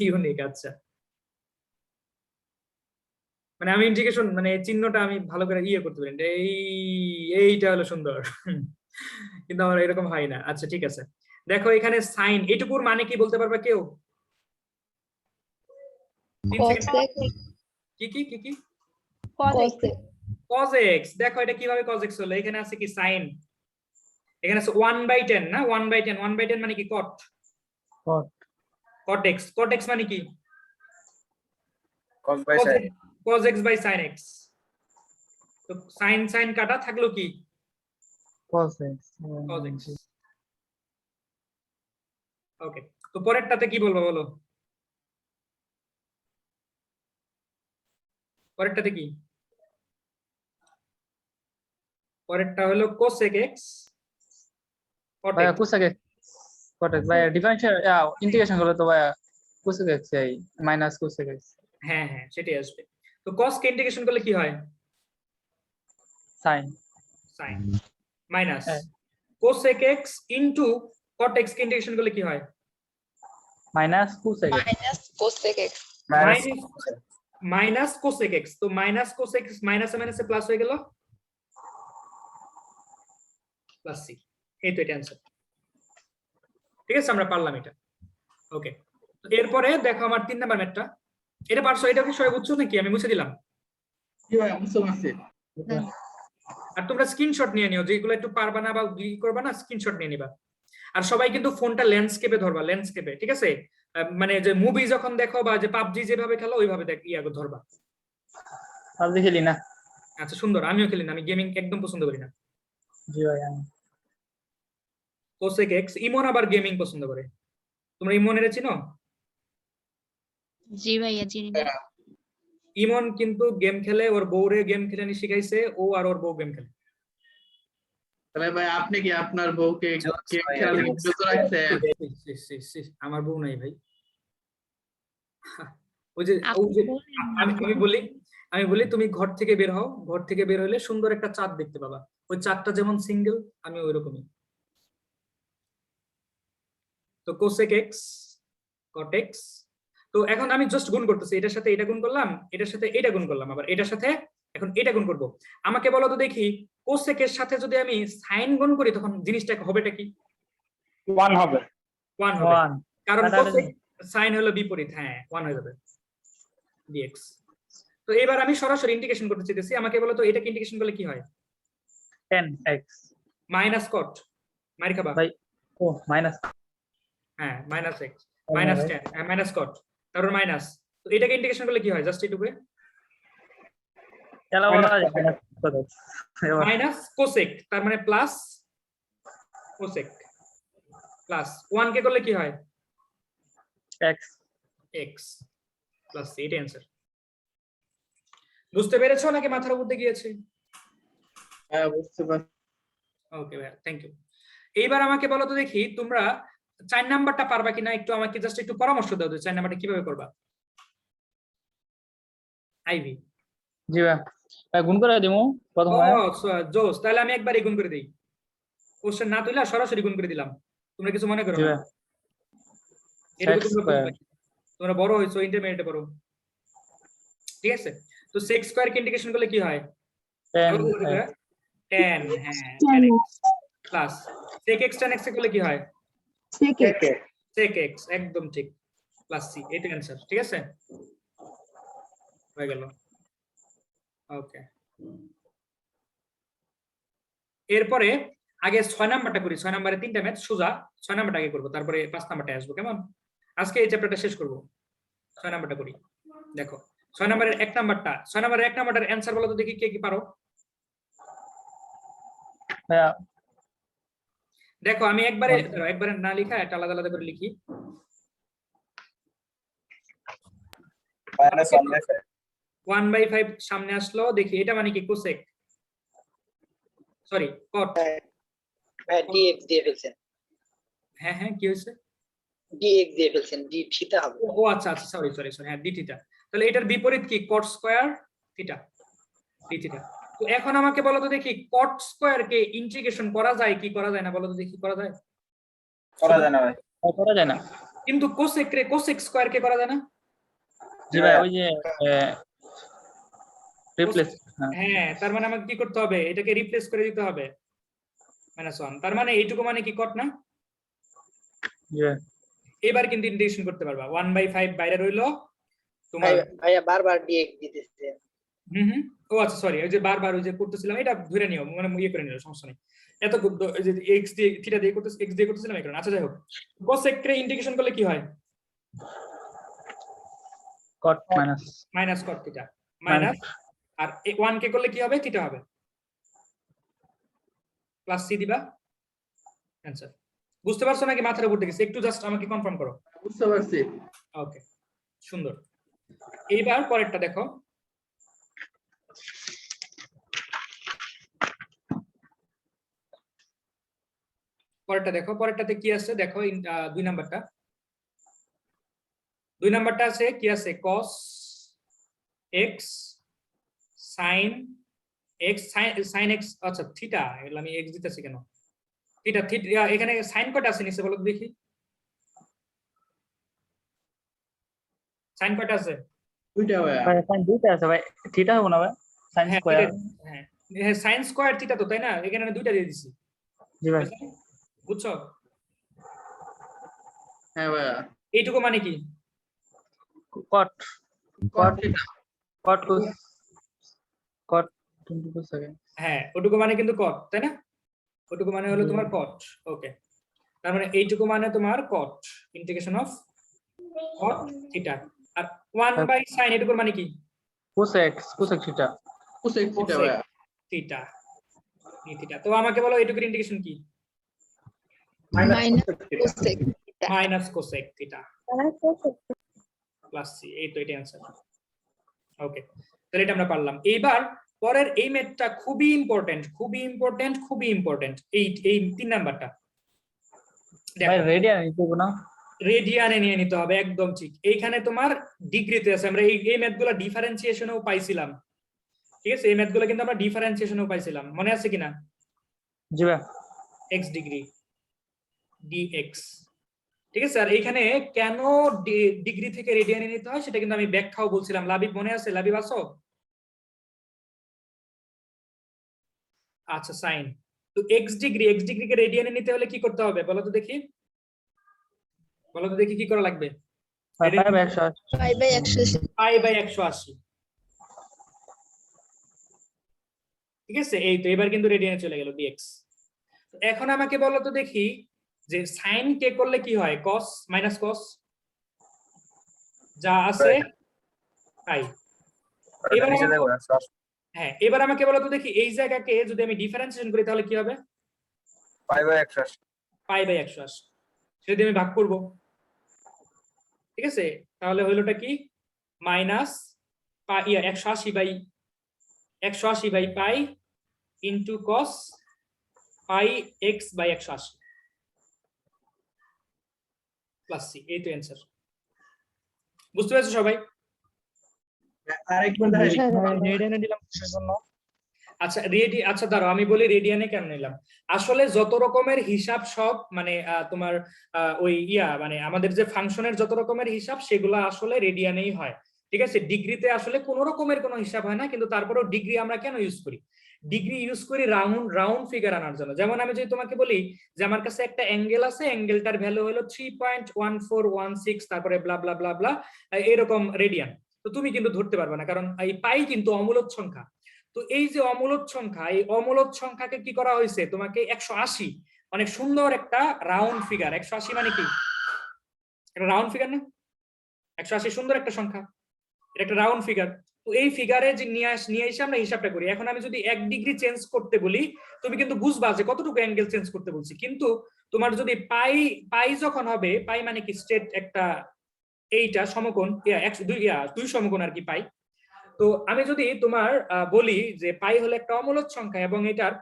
ইউনিক, আচ্ছা। মানে আমি ইন্টিগ্রেশন মানে চিহ্নটা আমি ভালো করে ইয়ে করতে পারি না, এইটা হলো সুন্দর। কিন্তু আমার এরকম হয় না। আচ্ছা ঠিক আছে, দেখো এখানে সাইন এটুকুর মানে কি বলতে পারবা কেউ? 3 সেকেন্ড। কি কি কি কি? cos x। দেখো এটা কিভাবে cos x হলো? এখানে আছে কি সাইন, এখানে আছে 1/10 না, 1/10, 1/10 মানে কি cot, cot x, cot x মানে কি cos by sine. cos x by sin x। তো সাইন সাইন কাটা থাকলো কি cos x। ওকে, তো পরেরটাতে কি বলবো বলো? পরেরটাতে কি? পরেরটা হলো cosec x cot ভাইয়া x। কোসেক কট এক্স ভাইয়া ডিফারেন্সিয়াল ইন্টিগ্রেশন করলে তো ভাইয়া কোসেক এক্স এই মাইনাস কোসেক এক্স। হ্যাঁ হ্যাঁ, সেটাই আসবে। তো cos কে ইন্টিগ্রেশন করলে কি হয়? সাইন sin মাইনাস হ্যাঁ। cosec x into cot x কে ইন্টিগ্রেশন করলে কি হয়? Minus cosec x. Minus cosec x। তো মাইনাস cosec x মাইনাসে মাইনাসে প্লাস হয়ে গেল, প্লাস সি। এই তো এটা অ্যানসার। ঠিক আছে, আমরা পারলাম এটা। ওকে, তো এরপরে দেখো আমার 3 নাম্বার ম্যাথটা, এটা পারছো? এটা কি সবাই বুঝছো নাকি? আমি মুছে দিলাম। জি ভাই বুঝতে পারছি। আর তোমরা স্ক্রিনশট নিয়ে নিও, যেগুলো একটু পারবা না বা ই করবা না, স্ক্রিনশট নিয়ে নিবা। আর সবাই কিন্তু ফোনটা ল্যান্ডস্কেপে ধরবা, ল্যান্ডস্কেপে, ঠিক আছে? মানে যে মুভি যখন দেখো বা যে পাবজি যেভাবে খেলো ওইভাবে ধরবা। পাবজি খেলি না। আচ্ছা সুন্দর, আমিও খেলি না, আমি গেমিং একদম পছন্দ করি না। জি ভাই আমি কোসেক এক্স। ইমন আবার গেমিং পছন্দ করে। তোমরা ইমনের চিনো? জি ভাইয়া চিনি। ইমন কিন্তু গেম খেলে, ওর বউরে গেম খেলানি শিখাইছে, ও আর ওর বউ গেম খেলে। তাহলে ভাই আপনি কি আপনার বউকে গেম খেলার বিরত রাখছেন? আমার বউ নাই ভাই। ওই যে আমি বলি তুমি ঘর থেকে বের হও, ঘর থেকে বের হলে সুন্দর একটা চাঁদ দেখতে পাবা, ওই চাঁদটা যেমন সিঙ্গেল, আমি ওই রকমই। তো কোসেক এক্স কট এক্স। তো এখন আমি জাস্ট গুণ করতেছি, এটার সাথে এটা গুণ করলাম, এটার সাথে এটা গুণ করলাম, আবার এটার সাথে এখন এটা গুণ করব। আমাকে বলো তো দেখি, কোসেক এর সাথে যদি আমি সাইন গুণ করি তখন জিনিসটা হবেটা কি? 1 হবে। 1 হবে, কারণ কোসেক সাইন হলো বিপরীত। হ্যাঁ, 1 হয়ে যাবে dx। তো এবার আমি সরাসরি ইন্টিগ্রেশন করতে চাইতেছি, আমাকে বলো তো এটাকে ইন্টিগ্রেশন করলে কি হয়? tan x মাইনাস কট মাইর খাবা ভাই ও মাইনাস হ্যাঁ মাইনাস এক্স মাইনাস 10 হ্যাঁ মাইনাস কট তারপর মাইনাস, তো এটাকে ইন্টিগ্রেশন করলে কি হয় জাস্ট এইটুকু খেলা বলা যায় মাইনাস কত মাইনাস কোসেক তার মানে প্লাস কোসেক প্লাস 1 কে করলে কি হয় এক্স এক্স প্লাস সি, এটা অ্যান্সার। বুঝতে পেরেছো নাকি মাথার উপর দিয়ে গিয়েছে? হ্যাঁ বুঝতে পারছি। ওকে ভাই থ্যাংক ইউ। এইবার আমাকে বলো তো দেখি তোমরা 4 নাম্বারটা পারবা কিনা, একটু আমাকে জাস্ট একটু পরামর্শ দাও যে 4 নাম্বারটা কিভাবে করবা। আইভি জি ভাই ভাই গুণ করে দিমু প্রথম ও জোস, তাহলে আমি একবারই গুণ করে দেই, কোশ্চেন না তুইলা সরাসরি গুণ করে দিলাম, তোমরা কিছু মনে করো জি না। ভাই এটুকু Sec তোমরা square. বুঝবে। তোমরা বড় হইছো, ইন্টারমিডিয়েটে পড়ো, ঠিক আছে? তো sec স্কয়ার কে ইন্টিগ্রেশন করলে কি হয় 10 10 হ্যাঁ 10x plus sec x tan x করলে কি হয় sec x, একদম ঠিক, প্লাস c, এটা অ্যানসার, ঠিক আছে? হয়ে গেল। ওকে, এরপরে আগে 6 নাম্বারটা করি, 6 নাম্বারে 3টা ম্যাথ সোজা, 6 নাম্বারটা আগে করব, তারপরে 5 নাম্বারটা আসবো, কেমন? আজকে এই চ্যাপ্টারটা শেষ করব, 6 নাম্বারটা করি। দেখো 6 নাম্বারের 1 নাম্বারটা, 6 নাম্বারের 1 নাম্বারটার অ্যানসার বলো তো দেখি কে কি পারো। ভাইয়া দেখো আমি একবারে একবারে না লিখা একটা আলাদা আলাদা করে লিখি। মাইনাস 1/5 1/5 সামনে আসলো, দেখি এটা মানে কি কোসেক, সরি কট, ডিএক্স দিয়ে ফেলছেন, হ্যাঁ হ্যাঁ কি হয়েছে, ডিএক্স দিয়ে ফেলছেন, ডি থিটা হবে। ও আচ্ছা আচ্ছা সরি সরি সরি, হ্যাঁ ডি থিটা, তাহলে এটার বিপরীত কি কট স্কয়ার থিটা, ডি থিটা। তো এখন আমাকে বলো তো দেখি কট স্কয়ার কে ইন্টিগ্রেশন করা যায় কি করা যায় না, বলো তো দেখি করা যায়? করা যায় না ভাই। করা যায় না। কিন্তু কোসেক স্কয়ার কে করা যায় না? জি ভাই ওই যে রিপ্লেস হ্যাঁ, তার মানে আমাকে কি করতে হবে, এটাকে রিপ্লেস করে দিতে হবে -1, তার মানে এইটুকু মানে কি কট না? জি ভাই এবার কিন্তু ইন্টিগ্রেশন করতে পারবা, 1/5 বাইরে রইলো তোমার, ভাইয়া বারবার ডিএক্স দিতেছে। ও আচ্ছা সরি, ওই যে বারবার ওই যে করতেছিলাম, এটা ধরে নিও, মানে ইয়ে করে নিও, সমস্যা নেই। এত ওই যে x দিয়ে থিটা দিয়ে করতেছি, x দিয়ে করতেছিলাম এই কারণে। আচ্ছা যাই হোক, কোসেক কে ইন্টিগ্রেশন করলে কি হয় cot minus minus cot theta minus, আর 1 কে করলে কি হবে থিটা হবে, প্লাস সি দিবা, অ্যানসার। বুঝতে পারছো নাকি মাথার উপর থেকে? একটু জাস্ট আমাকে কনফার্ম করো। বুঝতে পারছি। ওকে সুন্দর। এইবার পরেরটা দেখো, পরেরটা দেখো, পরেরটাতে কি আছে দেখো, 2 নাম্বারটা, 2 নাম্বারটা আছে কি আছে, cos x sin x sin x, আচ্ছা থিটা, এগুলো আমি x দিতেছি কেন, থিটা থিটা, এখানে sin কয়টা আছে নিচে বলো তো দেখি, sin কয়টা আছে? দুইটা ভাইয়া। ভাই সাইন দুইটা আছে ভাই, থিটা হবে না ভাই সাইন হ্যাঁ স্কয়ার। হ্যাঁ হ্যাঁ sin স্কয়ার থিটা তো, তাই না? এখানে আমি দুইটা দিয়ে দিছি, জি ভাই বুঝছো? হ্যাঁ ভাইয়া। এইটুকু মানে কি কট কট থিটা। কট কট 22 সেকেন্ড। হ্যাঁ ওটুকু মানে কিন্তু কট, তাই না? ওটুকু মানে হলো তোমার কট। ওকে, তার মানে এইটুকু মানে তোমার cot, integration of cot theta, আর 1/sin এটুকুর মানে কি কোসেক থিটা। কোসেক থিটা ভাইয়া। থিটা নি থিটা। তো আমাকে বলো এইটুকুর ইন্টিগ্রেশন কি? Minus cosec theta plus C, এই তো এটা অ্যানসার। ওকে, তাহলে এটা আমরা পারলাম। এইবার পরের এই ম্যাথটা খুবই ইম্পর্টেন্ট, খুবই ইম্পর্টেন্ট, খুবই ইম্পর্টেন্ট, এই 3 নাম্বারটা ভাই দেখো, রেডিয়ান নিতে না, রেডিয়ানে নিয়ে নিতে হবে, একদম ঠিক। এইখানে তোমার ডিগ্রিতে আছে, আমরা এই ম্যাথগুলো ডিফারেন্সিয়েশনেও পাইছিলাম, ঠিক আছে? এই ম্যাথগুলো কিন্তু আমরা ডিফারেন্সিয়েশনেও পাইছিলাম, মনে আছে কিনা? জি ভাই x ডিগ্রি dx, ঠিক আছে? আর এখানে কেন ডিগ্রি থেকে রেডিয়ানে নিতে হয় সেটা কিন্তু আমি ব্যাখ্যাও বলছিলাম। লাবিব মনে আছে? লাবিব আসো? আচ্ছা সাইন, তো x ডিগ্রি কে রেডিয়ানে নিতে হলে কি করতে হবে বলো তো দেখি, বলো তো দেখি কি করা লাগবে? π/180, ঠিক আছে? এই তো এবার কিন্তু রেডিয়ানে চলে গেল dx। এখন আমাকে বলো তো দেখি যে সাইন কে করলে কি হয়, কস মাইনাস কস যা আছে তাই। এবার হ্যাঁ, এবার আমাকে বলো তো দেখি এই জায়গাকে যদি আমি ডিফারেন্সিয়েশন করি তাহলে কি হবে, পাই বাই 180 পাই বাই 180 সেটা দিয়ে আমি ভাগ করব, ঠিক আছে? তাহলে হইলোটা কি minus 180 by pi into cos pi x by 180 plus C. এই তো অ্যান্সার। বুঝতে পেরেছো সবাই? আরেকবার দেখাই রেডিয়ানে দিলাম কিসের জন্য? আচ্ছা দাঁড়াও, আমি বলি রেডিয়ানে কেন নিলাম। আসলে যত রকমের হিসাব সব মানে তোমার ওই মানে আমাদের যে ফাংশনের যত রকমের হিসাব সেগুলো আসলে রেডিয়ানেই হয়, ঠিক আছে? ডিগ্রিতে আসলে কোন রকমের কোনো হিসাব হয় না, কিন্তু তারপরেও ডিগ্রি আমরা কেন ইউজ করি? ডিগ্রি ইউজ করি রাউন্ড ফিগার আনার জন্য। যেমন আমি যদি তোমাকে বলি যে আমার কাছে একটা অ্যাঙ্গেল আছে, অ্যাঙ্গেলটার ভ্যালু হলো 3.1416, তারপরে ব্লা ব্লা ব্লা ব্লা এরকম রেডিয়ান, তো তুমি কিন্তু ধরতে পারবে না, কারণ এই পাই কিন্তু অমূলদ সংখ্যা। তো এই যে অমূলদ সংখ্যা, এই অমূলদ সংখ্যাকে কি করা হয়েছে, তোমাকে 180 অনেক সুন্দর একটা রাউন্ড ফিগার। 180 মানে কি একটা রাউন্ড ফিগার না? 180 সুন্দর একটা সংখ্যা, এটা একটা রাউন্ড ফিগার। তো এই ফিগারে যে নিয়ে এসে আমরা হিসাবটা করি। এখন আমি যদি 1 ডিগ্রি চেঞ্জ করতে বলি, তুমি কিন্তু বুঝবা যে কতটুকু অ্যাঙ্গেল চেঞ্জ করতে বলছি। কিন্তু তোমার যদি পাই যখন হবে, পাই মানে কি স্ট্রেট একটা এইটা সমকোণ, 2 সমকোণ আর কি পাই। তো আমি যদি তোমার বলি যে পাই হলো একটা অমূলদ সংখ্যা এবং এটার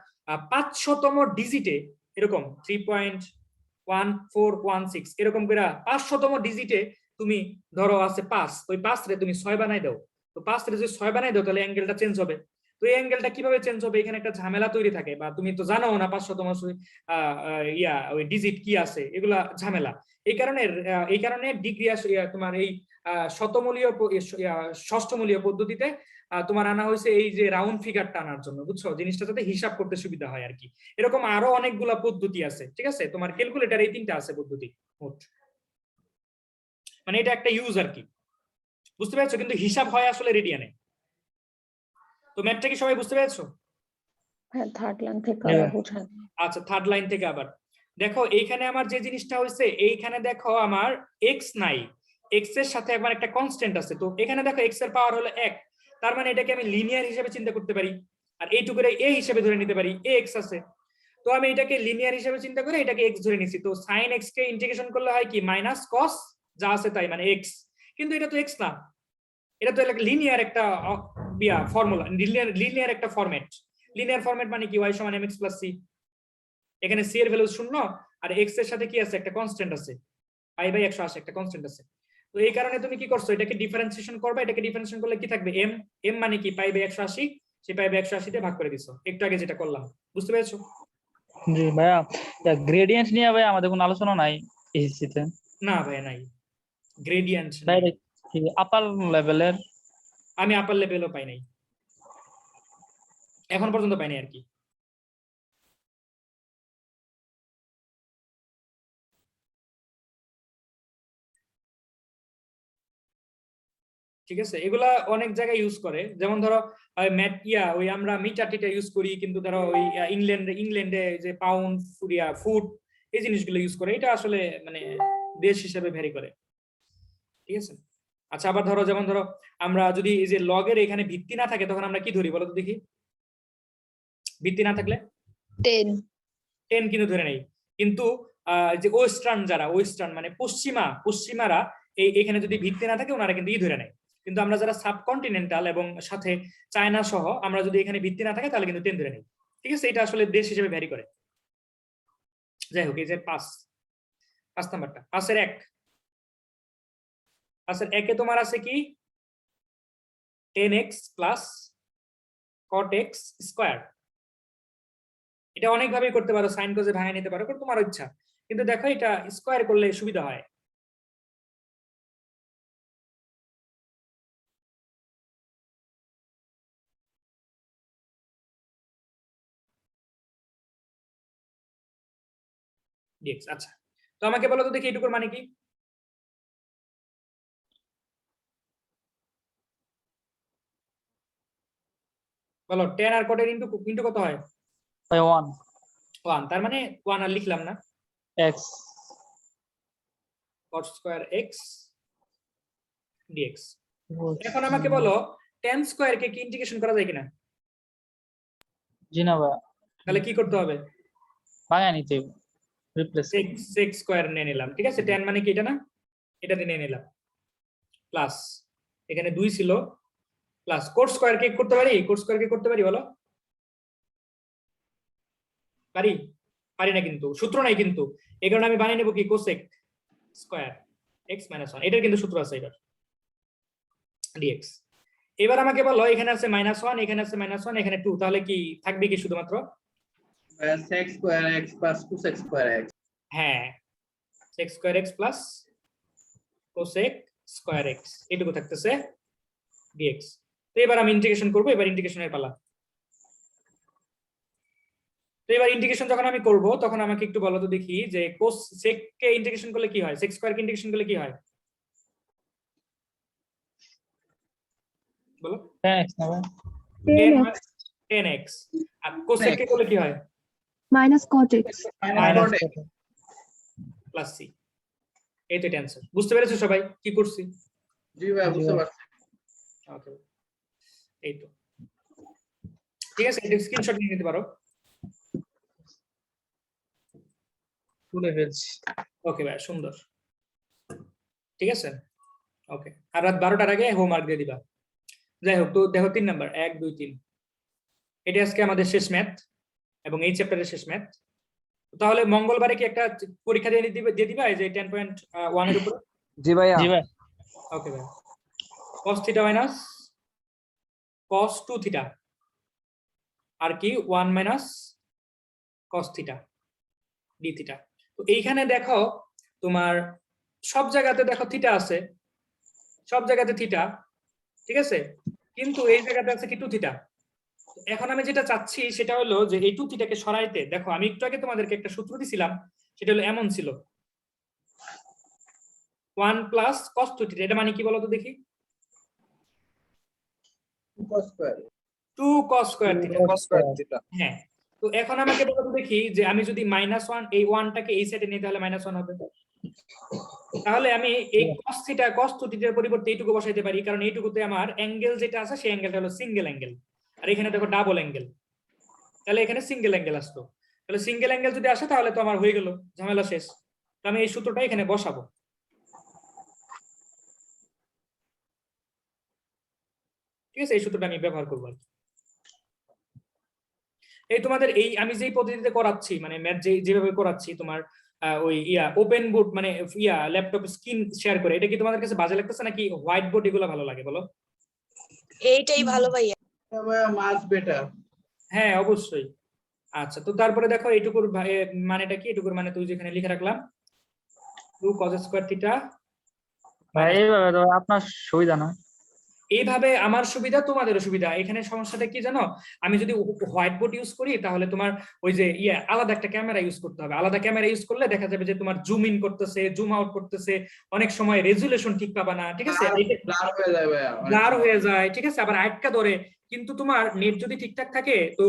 500তম ডিজিটে এরকম 3.1416 এরকম করে 500তম ডিজিটে তুমি ধরো আছে 5, ওই 5 রে তুমি 6 বানাই দাও। তো 5 রে যদি 6 বানাই দাও তাহলে অ্যাঙ্গেলটা চেঞ্জ হবে। তো এই অ্যাঙ্গেলটা কিভাবে চেঞ্জ হবে, এখানে একটা ঝামেলা তৈরি থাকে, বা তুমি তো জানো না 500তম ওই ডিজিট কি আছে, এগুলা ঝামেলা। এই কারণে ডিগ্রি তোমার এই ষষ্ঠমূলীয় পদ্ধতিতে তোমার আনা হয়েছে এই যে রাউন্ড ফিগারটা আনার জন্য, বুঝছো? জিনিসটা যাতে হিসাব করতে সুবিধা হয় আর কি। এরকম আরো অনেকগুলা পদ্ধতি আছে, ঠিক আছে? তোমার ক্যালকুলেটর এই 3টা আছে পদ্ধতি মোট, মানে এটা একটা ইউজ আর কি, বুঝতে পেরেছো? কিন্তু হিসাব হয় আসলে রেডিয়ানে। তো ম্যাথটা কি সবাই বুঝতে পেরেছো? থার্ড লাইন থেকে বুঝান। আচ্ছা, থার্ড লাইন থেকে আবার দেখো, এইখানে আমার যে জিনিসটা হয়েছে, এইখানে দেখো আমার এক্স নাই, এক্স এর সাথে আমার একটা কনস্ট্যান্ট আছে। তো এখানে দেখো এক্স এর পাওয়ার হলো 1, তার মানে এটাকে আমি লিনিয়ার হিসেবে চিন্তা করতে পারি, আর এইটুকুরে এ হিসেবে ধরে নিতে পারি, এ এক্স আছে। তো আমি এটাকে লিনিয়ার হিসেবে চিন্তা করে এটাকে এক্স ধরে নিছি। তো সাইন এক্স কে ইন্টিগ্রেশন করলে হয় কি মাইনাস কস যা আছে তাই, মানে এক্স। কিন্তু এটা তো এক্স না, এটা তো লিনিয়ার একটা ফর্মুলা, লিনিয়ার একটা ফরম্যাট। লিনিয়ার ফরম্যাট মানে কি y সমান mx প্লাস c, এখানে c এর ভ্যালু 0 আর x এর সাথে কি আছে, একটা কনস্ট্যান্ট আছে, পাই বাই 180 একটা কনস্ট্যান্ট আছে। তো এই কারণে তুমি কি করছো, এটাকে ডিফারেন্সিয়েশন করবে। এটাকে ডিফারেন্সিয়েশন করলে কি থাকবে, m মানে কি পাই বাই 180, সেই পাই বাই 180 দিয়ে ভাগ করে দিছো, একটু আগে যেটা করলাম। বুঝতে পেরেছো? জি ভাইয়া, গ্রেডিয়েন্ট নিয়ে ভাই আমাদের কোনো আলোচনা নাই এইচএসসি-তে। না ভাই নাই, গ্রেডিয়েন্ট ডাইরেক্ট আপার লেভেলের আমি আপার লেভেলও পাই নাই, এখন পর্যন্ত পাইনি আর কি। ঠিক আছে, এগুলা অনেক জায়গায় ইউজ করে, যেমন ধরো ম্যাট ওই আমরা মিটার টিটা ইউজ করি, কিন্তু ধরো ওই ইংল্যান্ডে যে পাউন্ড ফুট এই জিনিসগুলো ইউজ করে। এটা আসলে মানে দেশ হিসেবে ভ্যারি করে, ঠিক আছে? আচ্ছা, আবার ধরো যেমন ধরো আমরা যদি এই যে লগের এখানে ভিত্তি না থাকে তখন আমরা কি ধরি বলো তো দেখি, ভিত্তি না থাকলে 10 কিন্তু ধরে নেই। কিন্তু যে ওয়েস্টার্ন মানে পশ্চিমারা এখানে যদি ভিত্তি না থাকে ওনারা কিন্তু ধরে নেয়। কিন্তু আমরা যারা সাবকন্টিনেন্টাল এবং সাথে চায়না সহ আমরা যদি এখানে ভিত্তি না থাকে তাহলে কিন্তু 10 ধরে নেই, ঠিক আছে? এটা আসলে দেশ হিসেবে ভ্যারি করে। যাই হোক, এই যে 5 নাম্বারটা, 5 এর 1 তোমার আছে কি 10x plus cot x square. এটা অনেকভাবেই করতে পারো, সাইন কজে ভাঙা নিতে পারো, তোমার ইচ্ছা। কিন্তু দেখো এটা স্কয়ার করলে সুবিধা হয়। dx। আচ্ছা, তো আমাকে বলো তো দেখি এটুকুর মানে কি, বলো 10 আর cot এর ইনটু কত হয়? বাই 1। 1, তার মানে 1 আর লিখলাম না, x cos square x dx। এখন আমাকে বলো tan স্কয়ার কে কি ইন্টিগ্রেশন করা যায় কিনা? জি না ভাই, তাহলে কি করতে হবে? ভাঙা নিতে রিপ্লেস sec স্কয়ার নিয়ে নিলাম, ঠিক আছে? tan মানে কি এটা না, এটা দিয়ে নিয়ে নিলাম, প্লাস এখানে 2 ছিল, প্লাস cos স্কয়ার কে করতে পারি? cos স্কয়ার কে করতে পারি বলো? পারি? পারি না, কিন্তু সূত্র নাই, কিন্তু এই কারণে আমি বানিয়ে নেব কি cosec স্কয়ার x - 1, এটার কিন্তু সূত্র আছে এবার, dx। এবার আমাকে বলো এখানে আছে -1, এখানে আছে -1, এখানে 2, তাহলে কি থাকবে কি শুধুমাত্র? sec square x plus cosec square x। হ্যাঁ, sec square x plus cosec square x, এটুকু থাকতেছে dx। তো এবার আমি ইন্টিগ্রেশন করব, এবার ইন্টিগ্রেশনের পালা। তো এবার ইন্টিগ্রেশন যখন আমি করব তখন আমাকে একটু বলো তো দেখি যে cosec কে ইন্টিগ্রেশন করলে কি হয়, sec স্কয়ার কে ইন্টিগ্রেশন করলে কি হয় বলো? tan x না ভাই, 10x। আর cosec কে করলে কি হয়? Minus cot x। Minus plus c। এই তো অ্যান্সার। বুঝতে পেরেছো সবাই কি করছি? জি ভাই বুঝতে পারছি। ওকে, এই তো ঠিক আছে, এটা স্ক্রিনশট নিয়ে নিতে পারো। তুলে ফেলছি। ওকে ভাই, সুন্দর, ঠিক আছে। ওকে, আর রাত 12টার আগে হোমওয়ার্ক দিয়ে দিবা। যাই হোক, তো দেখো 3 নাম্বার, 1 2 3, এটা আজকে আমাদের শেষ ম্যাথ এবং এই চ্যাপ্টারের শেষ ম্যাথ। তাহলে মঙ্গলবারে কি একটা পরীক্ষা দিয়ে দিবা এই যে 10.1 এর উপরে? জি ভাইয়া। জি ভাই, ওকে ভাই, cos theta minus cos 2 theta আর কি 1 minus cos theta d theta. তো এইখানে দেখো তোমার সব জায়গাতে দেখো থিটা আছে, সব জায়গাতে থিটা, ঠিক আছে, কিন্তু এই জায়গাতে আছে কি 2 থিটা। এখন আমি যেটা চাচ্ছি সেটা হলো যে এই 2 থিটাকে সরাইতে, দেখো আমি একটু আগে তোমাদেরকে একটা সূত্র দিছিলাম, সেটা হলো এমন ছিল 1 প্লাস cos 2 থিটা। এটা মানে কি বলো তো দেখি? 2 square 2 cos square theta. cos square theta. হ্যাঁ, তো এখন আমাকে বলো তো দেখি যে আমি যদি -1 এই 1টাকে এই সাইডে নিই তাহলে -1 হবে। তাহলে আমি এই cos থিটা cos 2 থিটার পরিবর্তে এইটুকু বসাইতে পারি, কারণ এইটুকুতে আমার অ্যাঙ্গেল যেটা আছে সেই অ্যাঙ্গেলটা হলো সিঙ্গেল অ্যাঙ্গেল, আর এখানে দেখো ডাবল অ্যাঙ্গেল, তাহলে এখানে সিঙ্গেল অ্যাঙ্গেল আসতো। তাহলে সিঙ্গেল অ্যাঙ্গেল যদি আসে তাহলে তো আমার হয়ে গেল, ঝামেলা শেষ। তো আমি এই সূত্রটা এখানে বসাবো, ঠিক আছে? এই সূত্রটা আমি ব্যবহার করবো আর কি। এই তোমাদের এই আমি যেই পদ্ধতিতে করাচ্ছি, মানে ম্যাথ যেভাবে করাচ্ছি তোমার ওই ওপেন বোর্ড মানে ল্যাপটপ স্ক্রিন শেয়ার করে, এটা কি তোমাদের কাছে বাজে লাগতেছে নাকি হোয়াইট বোর্ড এগুলো ভালো লাগে বলো? এইটাই ভালো ভাইয়া। ভাইয়া মাছ বেটার। হ্যাঁ অবশ্যই। আচ্ছা, তো তারপরে দেখো এইটুকুর মানেটা কি? এইটুকুর মানে তুই যেখানে লিখে রাখলাম 2 cos স্কয়ার থিটা। ভাই এইভাবে তো আপনার সুবিধা না। এইভাবে আমার সুবিধা, তোমাদেরও সুবিধা। এখানে সমস্যাটা কি জানো, আমি যদি হোয়াইট বোর্ড ইউজ করি তাহলে তোমার ওই যে আলাদা একটা ক্যামেরা ইউজ করতে হবে। আলাদা ক্যামেরা ইউজ করলে দেখা যাবে যে তোমার জুম ইন করতেছে, জুম আউট করতেছে, অনেক সময় রেজুলেশন ঠিক পাবা না, ঠিক আছে, ব্লার হয়ে যায় ভাইয়া, অনেক ব্লার সময়। হয়ে যায়, ঠিক আছে, আবার আটকা ধরে। কিন্তু তোমার নেট যদি ঠিকঠাক থাকে তো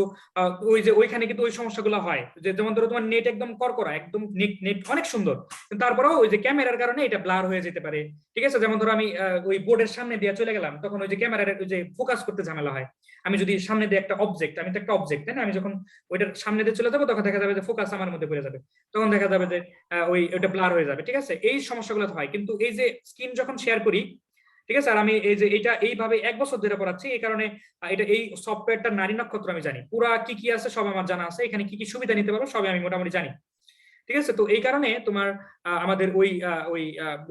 ওই যে ওইখানে কিন্তু ওই সমস্যাগুলো হয়, যে যেমন ধরো তোমার নেট একদম করকরা, একদম নেট অনেক সুন্দর, কিন্তু তারপরেও ওই যে ক্যামেরার কারণে এটা ব্লার হয়ে যেতে পারে, ঠিক আছে। যেমন ধরো আমি ওই বোর্ডের সামনে দিয়ে চলে গেলাম, তখন ওই যে ক্যামেরার ওই যে ফোকাস করতে ঝামেলা হয়। আমি যদি সামনে দিয়ে একটা অবজেক্ট, আমি তো একটা অবজেক্ট, তাই না, আমি যখন ওইটার সামনে দিয়ে চলে যাবো তখন দেখা যাবে যে ফোকাস আমার মধ্যে পড়ে যাবে, তখন দেখা যাবে যে ওইটা ব্লার হয়ে যাবে, ঠিক আছে। এই সমস্যাগুলো হয়, কিন্তু এই যে স্ক্রিন যখন শেয়ার করি, ঠিক আছে, আর আমি এই যে এটা এইভাবে 1 বছর ধরে পড়াচ্ছি, এই কারণে এটা এই সফটওয়্যারটা নারী নক্ষত্র আমি জানি, পুরা কি কি আছে সব আমার জানা আছে, এখানে কি কি সুবিধা নিতে পারবো সবই আমি মোটামুটি জানি, ঠিক আছে। তো এই কারণে তোমার আমাদের ওই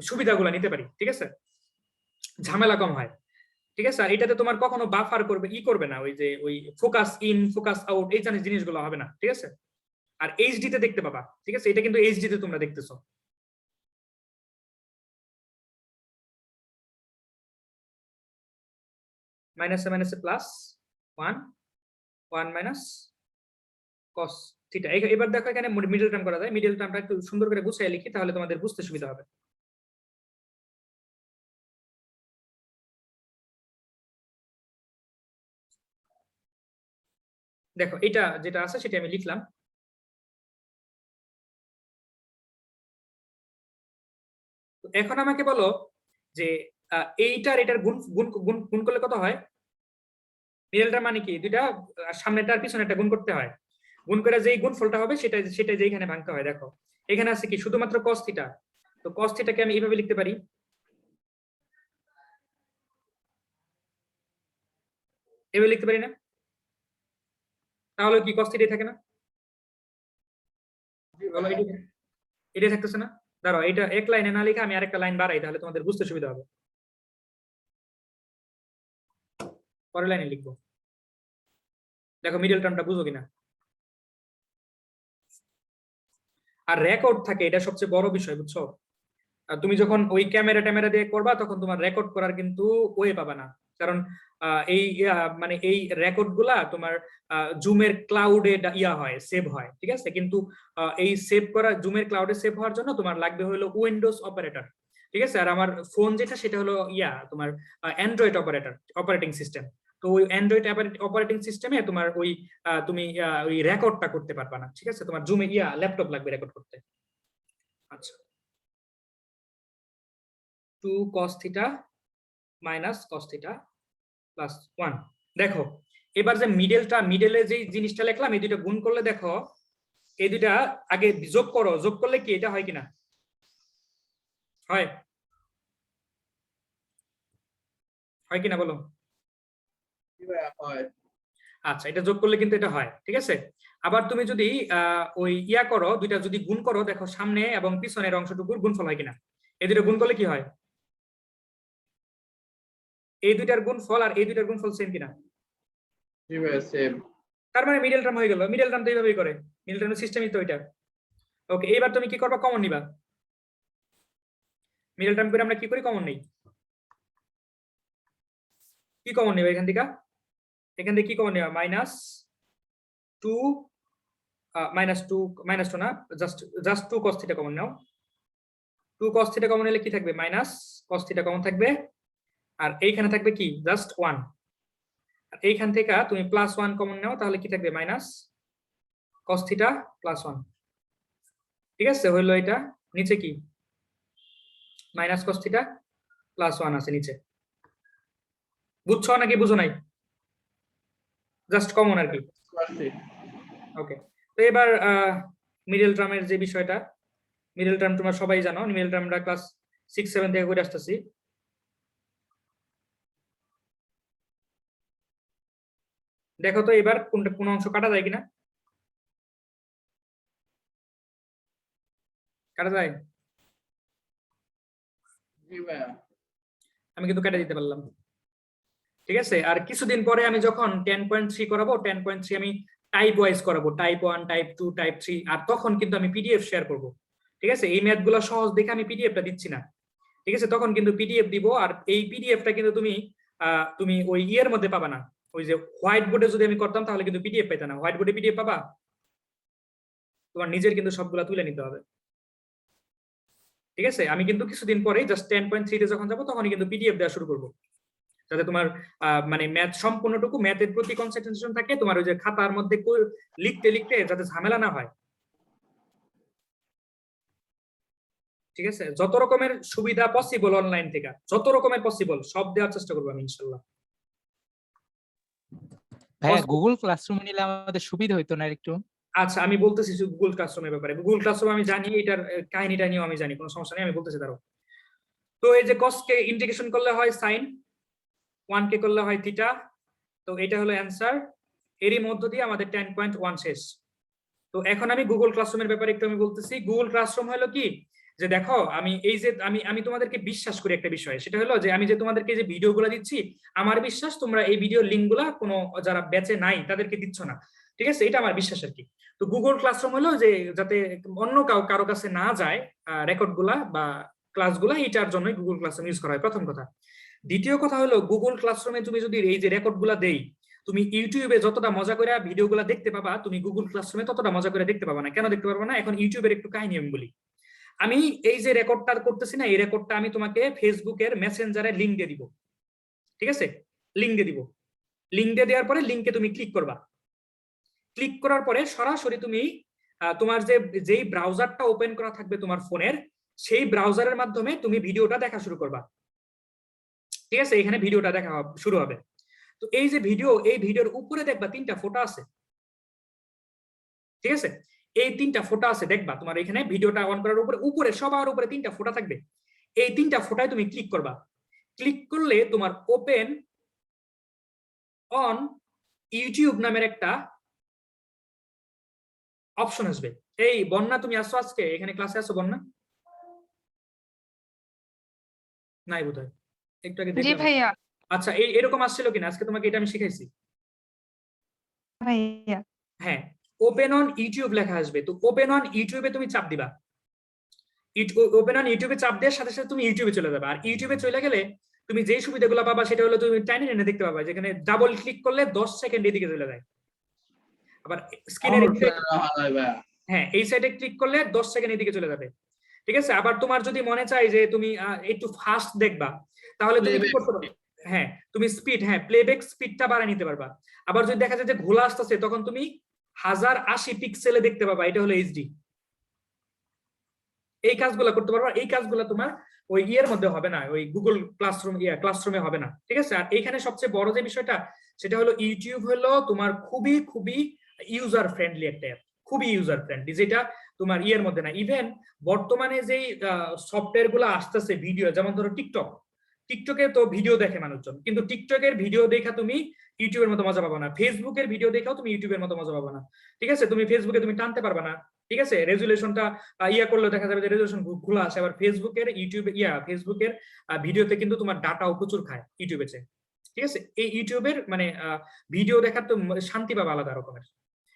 সুবিধাগুলো নিতে পারি, ঠিক আছে, ঝামেলা কম হয়, ঠিক আছে। আর এটাতে তোমার কখনো বাফার করবে না, ওই যে ওই ফোকাস ইন ফোকাস আউট এই জিনিসগুলো হবে না, ঠিক আছে। আর এইচডি তে দেখতে পাবা, ঠিক আছে, এটা কিন্তু এইচডি তে তোমরা দেখতেছো। মাইনাসে মাইনাসে প্লাস 1 1 মাইনাস cos থিটা। এবার দেখো এখানে মিডল টার্ম করা যায়, মিডল টার্মটা একটু সুন্দর করে গুছিয়ে লিখি তাহলে তোমাদের বুঝতে সুবিধা হবে। দেখো এটা যেটা আছে সেটা আমি লিখলাম, এখন আমাকে বলো যে এইটার এটার গুণ গুণ গুণ গুণ করলে কত হয়? মিডলটা মানে কি, দুইটা সামনেটার পিছনেরটা গুণ করতে হয়, গুণ করে যেই গুণফলটা হবে সেটা সেটা যেখানে ভাঙতে হয়। দেখো এখানে আছে কি শুধুমাত্র cos থিটা, তো cos থিটাকে আমি এইভাবে লিখতে পারি, এভাবে লিখতে পারি না? তাহলে কি cos থিটাই থাকে না? বলো এটা থাকতেছে না? দাঁড়াও, এটা এক লাইনে না লিখে আমি আরেকটা লাইন বাড়াই, তাহলে তোমাদের বুঝতে সুবিধা হবে। পরের লাইনে লিখবো, দেখো মিডল টার্মটা বুঝো কিনা। আর রেকর্ড থাকে, এটা সবচেয়ে বড় বিষয়, বুঝছো? আর তুমি যখন ওই ক্যামেরা দিয়ে করবা তখন তোমার রেকর্ড করার কিন্তু ওয়ে পাবা না, কারণ এই মানে এই রেকর্ড গুলা তোমার জুমের ক্লাউডে হয়, সেভ হয়, ঠিক আছে? কিন্তু এই সেভ করা জুমের ক্লাউডে সেভ হওয়ার জন্য তোমার লাগবে হলো উইন্ডোজ অপারেটর, ঠিক আছে? আর আমার ফোন যেটা সেটা হলো তোমার অ্যান্ড্রয়েড অপারেটিং সিস্টেম। তো ওই অ্যান্ড্রয়েড অপারেটিং সিস্টেমে তোমার ওই তুমি ওই রেকর্ডটা করতে পারবা না, ঠিক আছে? তোমার জুমে ল্যাপটপ লাগবে রেকর্ড করতে। আচ্ছা, 2 cos theta minus cos theta plus 1। দেখো এবার যে মিডলে যে জিনিসটা লিখলাম, এই দুইটা গুণ করলে দেখো এই দুইটা আগে যোগ করো, যোগ করলে কি এটা হয় কিনা? হয় কিনা বলো? আচ্ছা, এটা যোগ করলে কিন্তু এটা হয়, ঠিক আছে? আবার তুমি যদি ওই করো, দুইটা যদি গুণ করো, দেখো সামনে এবং পিছনের অংশটুকুর গুণফল হয় কিনা? এই দুটো গুণ করলে কি হয়? এই দুইটার গুণফল আর এই দুইটার গুণফল সেম কিনা? তার মানে মিডল টার্ম হয়ে গেল। মিডল টার্ম তো এইভাবেই করে, মিডল টার্ম সিস্টেমই তো এটা। ওকে, এবার তুমি কি করবা? কমন নিবা। মিডল টার্ম করে আমরা কি করি? কমন নেই। কি কমন নেবা এখান থেকে? এখান থেকে কি কমন নেবা? -2 -2 না, জাস্ট 2 cos থিটা কমন নাও। 2 cos থিটা কমন নিলে কি থাকবে? মাইনাস cos থিটা কমন থাকবে, আর এইখানে থাকবে কি? জাস্ট 1। আর এইখান থেকে তুমি +1 কমন নাও, তাহলে কি থাকবে? মাইনাস cos থিটা +1, ঠিক আছে? হইলো এটা। নিচে কি? মাইনাস cos থিটা +1 আছে নিচে। বুঝছো নাকি বুঝো নাই? জাস্ট কমন আর কি। ওকে, তো এবার মিডল টার্মের যে বিষয়টা, মিডল টার্ম তোমরা সবাই জানো, মিডল টার্মটা ক্লাস 6-7 থেকে করে আসতেছি। দেখো তো এবার কোন অংশ কাটা যায় কিনা? কাটা যায়? আমি কিন্তু কেটে দিতে পারলাম, ঠিক আছে? আর কিছুদিন পরে আমি যখন 10.3 করাবো, 10.3 আমি টাইপ ওয়াইজ করাবো, টাইপ 1, টাইপ 2, টাইপ 3, আর তখন কিন্তু আমি পিডিএফ শেয়ার করব, ঠিক আছে? এই ম্যাথ গুলো সহজ দেখে আমি পিডিএফটা দিচ্ছি না, ঠিক আছে? তখন কিন্তু পিডিএফ দিব, আর এই পিডিএফটা কিন্তু তুমি ওই ইয়ের মধ্যে পাবা না। ওই যে হোয়াইট বোর্ডে যদি আমি করতাম তাহলে কিন্তু পিডিএফ পেতে না। হোয়াইট বোর্ডে পিডিএফ পাবা, তোমার নিজের কিন্তু সবগুলা তুলে নিতে হবে, ঠিক আছে? আমি কিন্তু কিছুদিন পরে জাস্ট 10.3 তে যখন যাবো তখনই কিন্তু পিডিএফ দেওয়া শুরু করবো, যাতে তোমার মানে ম্যাথ সম্পূর্ণটুকু ম্যাথের প্রতি কনসেন্ট্রেশন থাকে, তোমার ওই যে খাতার মধ্যে লিখতে লিখতে যাতে ঝামেলা না হয়, ঠিক আছে? যত রকমের সুবিধা পসিবল অনলাইন থেকে, যত রকমের পসিবল সব দেওয়ার চেষ্টা করবো আমি ইনশাআল্লাহ। হ্যাঁ, গুগল ক্লাসরুমে নিলে আমাদের সুবিধা হইতো না একটু। আচ্ছা, আমি বলতেছি গুগল ক্লাসরুমের ব্যাপারে। গুগল ক্লাসরুম আমি জানি, এটার কাহিনীটা নিয়েও আমি জানি, কোনো সমস্যা নেই, আমি বলতেছি দাঁড়াও। তো এই যে cos কে ইন্টিগ্রেশন করলে হয় sin, 1 কে করলে হয় থিটা, তো এটা হলো অ্যান্সার। এরই মধ্য দিয়ে আমাদের 10.1 শেষ। তো এখন আমি গুগল ক্লাসরুমের ব্যাপারে একটু আমি বলতেছি। গুগল ক্লাসরুম হলো কি, যে দেখো আমি এই যে আমি তোমাদেরকে বিশ্বাস করি একটা বিষয়, সেটা হলো যে আমি যে তোমাদেরকে যে ভিডিওগুলো দিচ্ছি, আমার বিশ্বাস তোমরা এই ভিডিও লিঙ্কগুলা কোনো যারা ব্যাচে নাই তাদেরকে দিচ্ছ না, ঠিক আছে? এটা আমার বিশ্বাস আর কি। তো গুগল ক্লাসরুম হলো যে যাতে অন্য কারো কাছে না যায় রেকর্ড গুলা বা ক্লাসগুলা, এইটার জন্য গুগল ক্লাসরুম ইউজ করা হয়, প্রথম কথা। দ্বিতীয় কথা হলো গুগল ক্লাসরুমে তুমি যদি এই যে রেকর্ড গুলা দেই, তুমি ইউটিউবে যতটা মজা করে ভিডিওগুলো দেখতে পাবা, তুমি গুগল ক্লাসরুমে ততটা মজা করে দেখতে পাবা না। কেন দেখতে পারবা না? এখন ইউটিউবের একটু কাহিনী আমি বলি। আমি এই যে রেকর্ডটা করতেছি না, এই রেকর্ডটা আমি তোমাকে ফেসবুকের মেসেঞ্জারে লিংক দিয়ে দিব, ঠিক আছে? লিংক দিয়ে দিব। লিংক দিয়ে দেওয়ার পরে লিংকে তুমি ক্লিক করবা। ক্লিক করার পরে সরাসরি তুমি তোমার যেই ব্রাউজারটা ওপেন করা থাকবে তোমার ফোনের, সেই ব্রাউজারের মাধ্যমে তুমি ভিডিওটা দেখা শুরু করবা। ঠিক আছে, এখানে ভিডিওটা দেখা শুরু হবে। তো এই যে ভিডিও, এই ভিডিওর উপরে দেখবা 3টা ফটো আছে। ঠিক আছে, এই 3টা ফটো আছে, দেখবা তোমার এখানে ভিডিওটা অন করার উপরে উপরে সবার উপরে 3টা ফটো থাকবে। এই 3টা ফটোয় তুমি ক্লিক করবা। ক্লিক করলে তোমার ওপেন অন ইউটিউব নামের একটা অপশন আসবে। এই বন্যা, তুমি আসছো আজকে এখানে ক্লাসে? আসছো বন্যা? নাই বোধহয়, একটু আগে জি দেখলাম। ভাইয়া। আচ্ছা, এই এরকম আসছিল কিনা আজকে? তোমাকে এটা আমি শিখাইছি। ভাইয়া হ্যাঁ, ওপেন অন ইউটিউব লেখা আসবে। তো ওপেন অন ইউটিউবে তুমি চাপ দিবা। ওপেন অন ইউটিউবে চাপ দেওয়ার সাথে সাথে তুমি ইউটিউবে চলে যাবে। আর ইউটিউবে চলে গেলে তুমি যে সুবিধাগুলো পাবা সেটা হলো তুমি টাইনে টেনে দেখতে পাবা, যেখানে ডাবল ক্লিক করলে 10 সেকেন্ড এদিকে চলে যায়। আবার স্ক্রিনের হ্যাঁ, এই সাইডে ক্লিক করলে 10 সেকেন্ড এদিকে চলে যাবে। ঠিক আছে, আবার তোমার যদি মনে চাই যে তুমি একটু ফাস্ট দেখবা, তাহলে তুমি কি করতে পারবে? হ্যাঁ, তুমি স্পিড, হ্যাঁ প্লেব্যাক স্পিডটা বাড়ায় নিতে পারবা। আবার যদি দেখা যায় যে ঘোলা আসতেছে, তখন তুমি 1080 পিক্সেলে দেখতে পাবা, এটা হলো এইচডি। এই কাজগুলো করতে পারবা। এই কাজগুলো তোমার ওই ইয়ের মধ্যে হবে না, ওই গুগল ক্লাসরুমে হবে না। ঠিক আছে, আর এখানে সবচেয়ে বড় যে বিষয়টা সেটা হলো ইউটিউব হলো তোমার খুবই খুবই ইউজার ফ্রেন্ডলি একটা অ্যাপ, খুবই ইউজার ফ্রেন্ডলি, যেটা তোমার ইয়ের মধ্যে না। ইভেন বর্তমানে যেই সফটওয়্যার গুলো আসতেছে ভিডিও, যেমন ধরো টিকটকে তো ভিডিও দেখে মানুষজন, কিন্তু টিকটকের ভিডিও দেখা তুমি ইউটিউবের মতো মজা পাবো না। ফেসবুকের ভিডিও দেখাও তুমি ইউটিউবের মতো মজা পাবো না। ঠিক আছে, তুমি ফেসবুকে তুমি টানতে পারবা না। ঠিক আছে, রেজুলেশনটা ইয়া করলে দেখা যাবে যে রেজুলেশন খোলা আসে। আবার ফেসবুকের ফেসবুকের ভিডিওতে কিন্তু তোমার ডাটাও প্রচুর খায় ইউটিউবে চেয়ে। ঠিক আছে, এই ইউটিউবের মানে ভিডিও দেখার তো শান্তি পাবা আলাদা রকমের।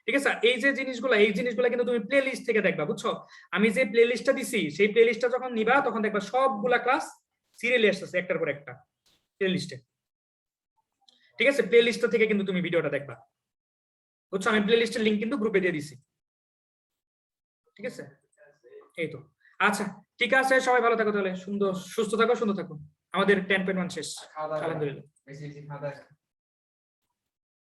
ঠিক আছে, এই যে জিনিসগুলো কিন্তু তুমি প্লে লিস্ট থেকে দেখবা, বুঝছো? আমি যে প্লে লিস্টটা দিছি সেই প্লে লিস্টটা যখন নিবা তখন দেখবা সবগুলা ক্লাস সিরিয়ালি আসতেছে একটার পর একটা প্লে লিস্টে। ঠিক আছে, প্লে লিস্ট থেকে কিন্তু তুমি ভিডিওটা দেখবা, বুঝছো? আমি প্লে লিস্টের লিংক কিন্তু গ্রুপে দিয়ে দিছি। ঠিক আছে, এই তো। আচ্ছা ঠিক আছে, সবাই ভালো থাকো তাহলে, সুস্থ থাকো, সুন্দর থাকো। আমাদের 10.1 শেষ, আলহামদুলিল্লাহ।